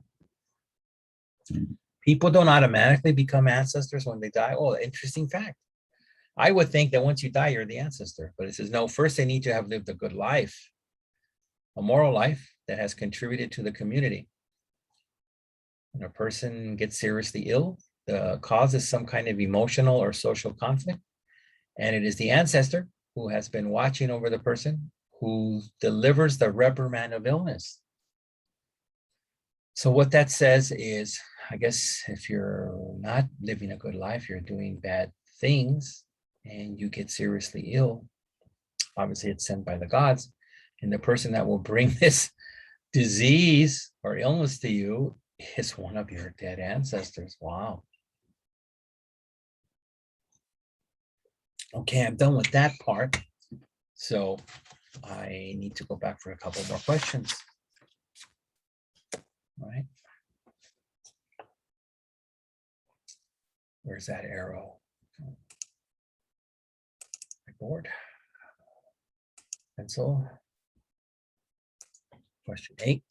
People don't automatically become ancestors when they die. Oh, interesting fact. I would think that once you die, you're the ancestor, but it says, no, first they need to have lived a good life, a moral life that has contributed to the community. When a person gets seriously ill, the cause is some kind of emotional or social conflict, and it is the ancestor who has been watching over the person who delivers the reprimand of illness. So what that says is, I guess if you're not living a good life, you're doing bad things, and you get seriously ill, obviously it's sent by the gods, and the person that will bring this disease or illness to you is one of your dead ancestors. Wow. Okay, I'm done with that part. So I need to go back for a couple more questions. All right. Where's that arrow? My board. Pencil. Question 8.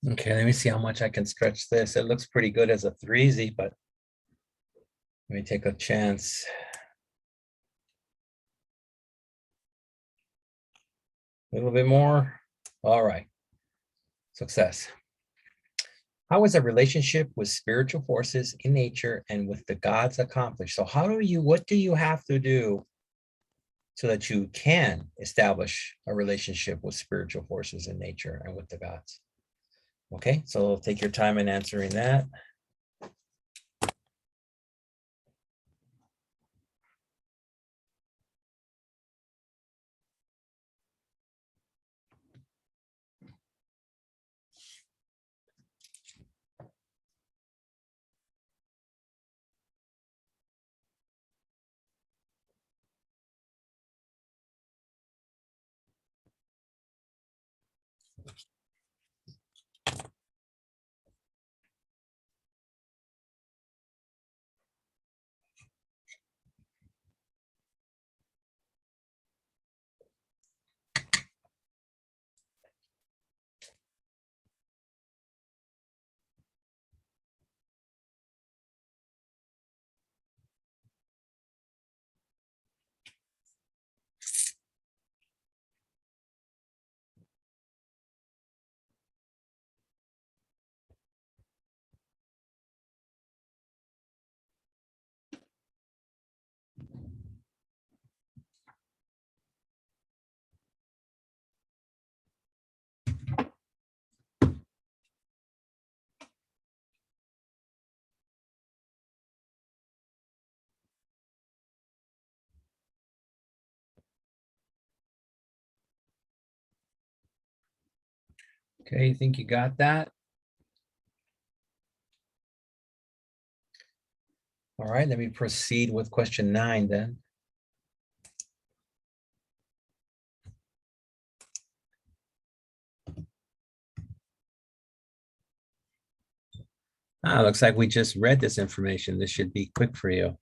Okay, let me see how much I can stretch this. It looks pretty good as a 3Z, but let me take a chance. A little bit more. All right. Success. How is a relationship with spiritual forces in nature and with the gods accomplished? So what do you have to do so that you can establish a relationship with spiritual forces in nature and with the gods? Okay, so take your time in answering that. Okay, you think you got that? All right, let me proceed with question 9 then. Looks like we just read this information. This should be quick for you.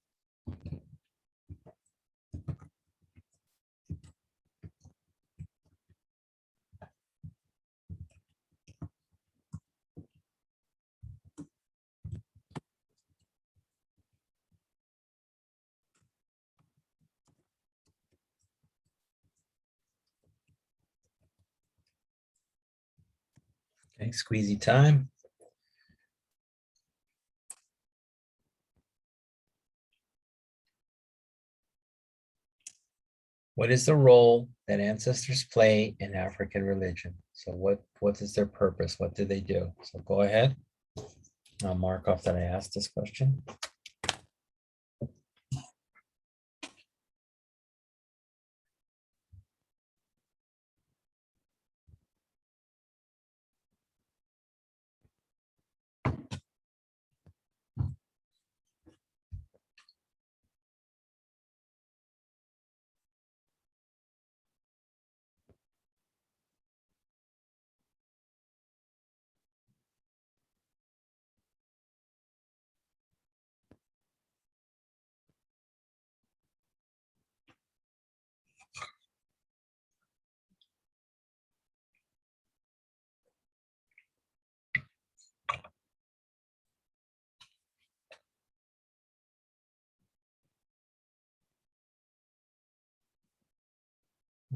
Okay, squeezy time. What is the role that ancestors play in African religion? So what is their purpose? What do they do? So go ahead. I'll mark off that I asked this question.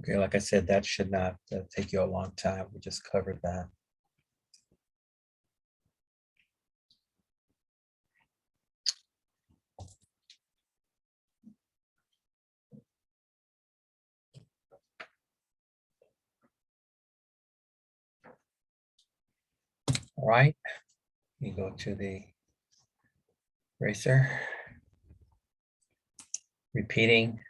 Okay, like I said, that should not take you a long time. We just covered that. All right, you go to the eraser. Repeating,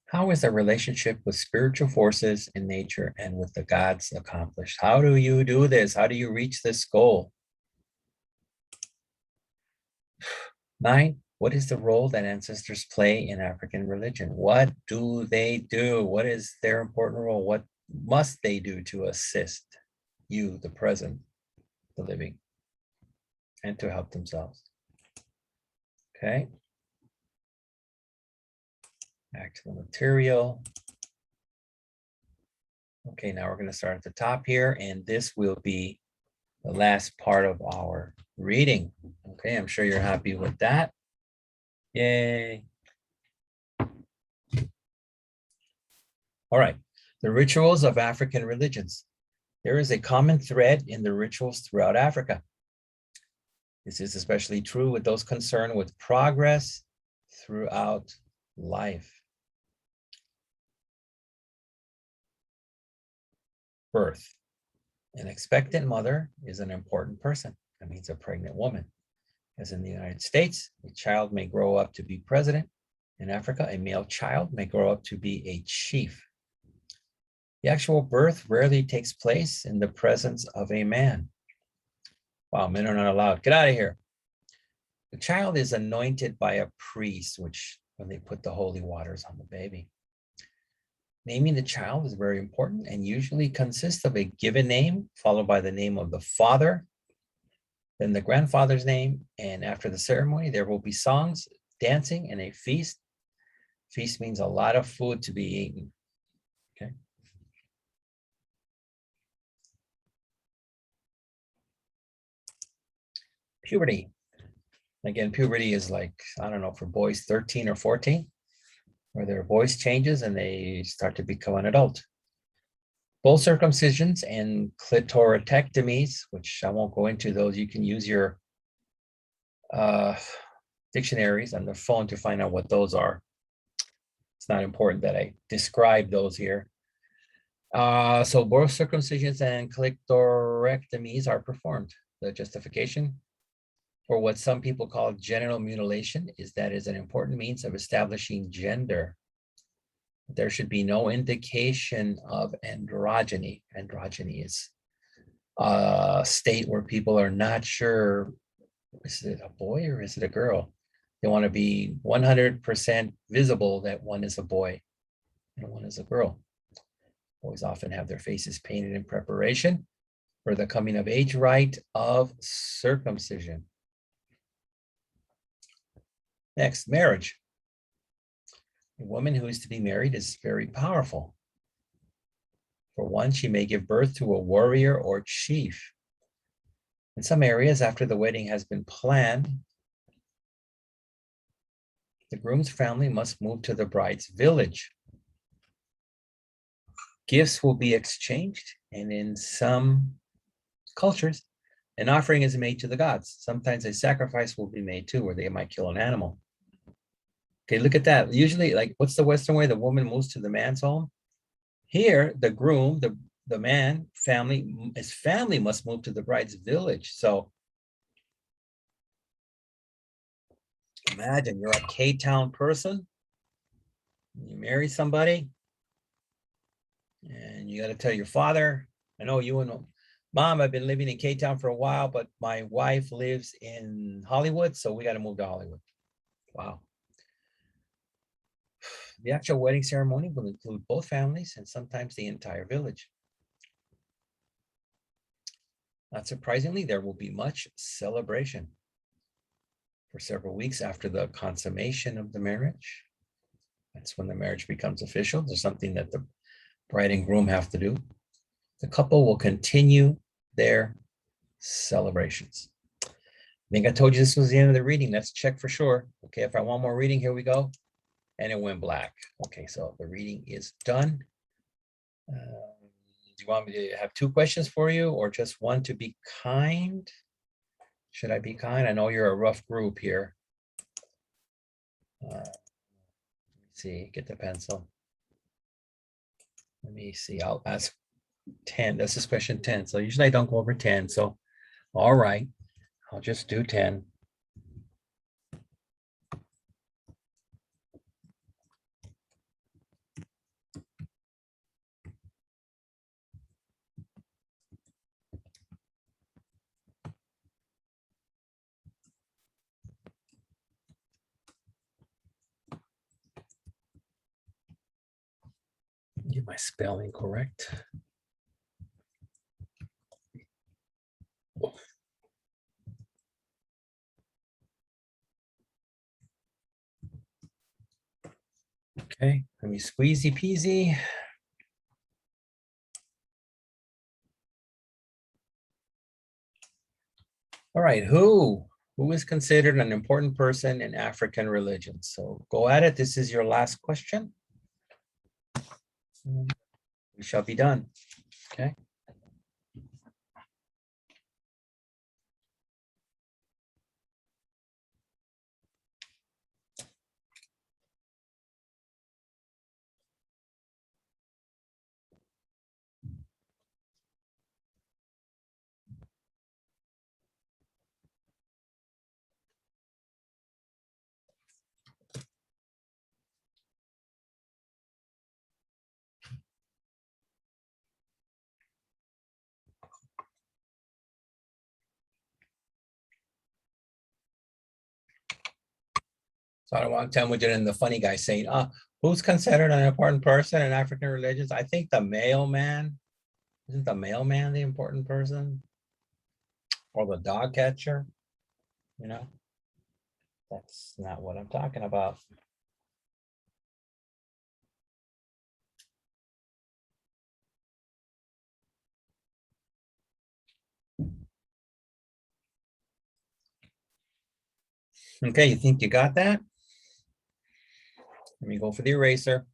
how is the relationship with spiritual forces in nature and with the gods accomplished? How do you do this? How do you reach this goal? 9, what is the role that ancestors play in African religion? What do they do? What is their important role? What must they do to assist you, the present, the living, and to help themselves? Okay. Back to the material. Okay, now we're going to start at the top here, and this will be the last part of our reading. Okay, I'm sure you're happy with that. Yay. All right, the rituals of African religions. There is a common thread in the rituals throughout Africa. This is especially true with those concerned with progress throughout life. Birth. An expectant mother is an important person. That means a pregnant woman. As in the United States, a child may grow up to be president. In Africa, a male child may grow up to be a chief. The actual birth rarely takes place in the presence of a man. Wow, men are not allowed. Get out of here. The child is anointed by a priest, which when they put the holy waters on the baby. Naming the child is very important and usually consists of a given name, followed by the name of the father, then the grandfather's name, and after the ceremony, there will be songs, dancing, and a feast. Feast means a lot of food to be eaten. Okay. Puberty. Again, puberty is like, I don't know, for boys 13 or 14, where their voice changes and they start to become an adult. Both circumcisions and clitoridectomies, which I won't go into those, you can use your dictionaries on the phone to find out what those are. It's not important that I describe those here. So both circumcisions and clitoridectomies are performed. The justification for what some people call genital mutilation is that is an important means of establishing gender. There should be no indication of androgyny. Androgyny is a state where people are not sure, is it a boy or is it a girl? They want to be 100% visible that one is a boy and one is a girl. Boys often have their faces painted in preparation for the coming of age rite of circumcision. Next, marriage. A woman who is to be married is very powerful. For one, she may give birth to a warrior or chief. In some areas, after the wedding has been planned, the groom's family must move to the bride's village. Gifts will be exchanged, and in some cultures, an offering is made to the gods. Sometimes a sacrifice will be made too, where they might kill an animal. Okay, look at that. Usually, like, what's the Western way? The woman moves to the man's home. Here, the groom, the man, his family must move to the bride's village. So imagine you're a K-Town person, you marry somebody, and you got to tell your father, I know you and Mom, I've been living in K-Town for a while, but my wife lives in Hollywood, so we got to move to Hollywood. Wow. The actual wedding ceremony will include both families and sometimes the entire village. Not surprisingly, there will be much celebration for several weeks after the consummation of the marriage. That's when the marriage becomes official. There's something that the bride and groom have to do. The couple will continue their celebrations. I think I told you this was the end of the reading. Let's check for sure. Okay, if I want more reading, here we go. And it went black. Okay, so the reading is done. Do you want me to have 2 questions for you or just one to be kind? Should I be kind? I know you're a rough group here. Let's see, get the pencil. Let me see, I'll ask 10. This is question 10. So usually I don't go over 10. So, all right, I'll just do 10. Get my spelling correct. Okay, let me squeezy peasy. All right, who is considered an important person in African religion? So go at it. This is your last question. We shall be done. Okay. So I don't want to tell you and the funny guy saying, who's considered an important person in African religions? I think the mailman. Isn't the mailman the important person? Or the dog catcher? You know, that's not what I'm talking about. Okay, you think you got that? Let me go for the eraser.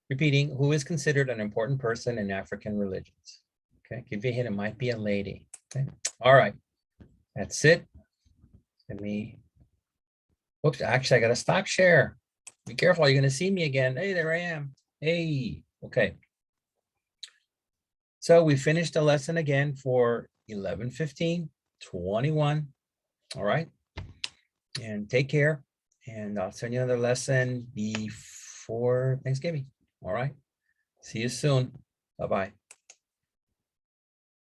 Repeating, who is considered an important person in African religions? Okay, give you a hint, it might be a lady. Okay, all right, that's it. Let me, whoops, actually I got a stop share. Be careful, you're gonna see me again. Hey, there I am. Hey, okay. So we finished the lesson again for 11/15/21. All right, and take care. And I'll send you another lesson before Thanksgiving. All right, see you soon. Bye-bye.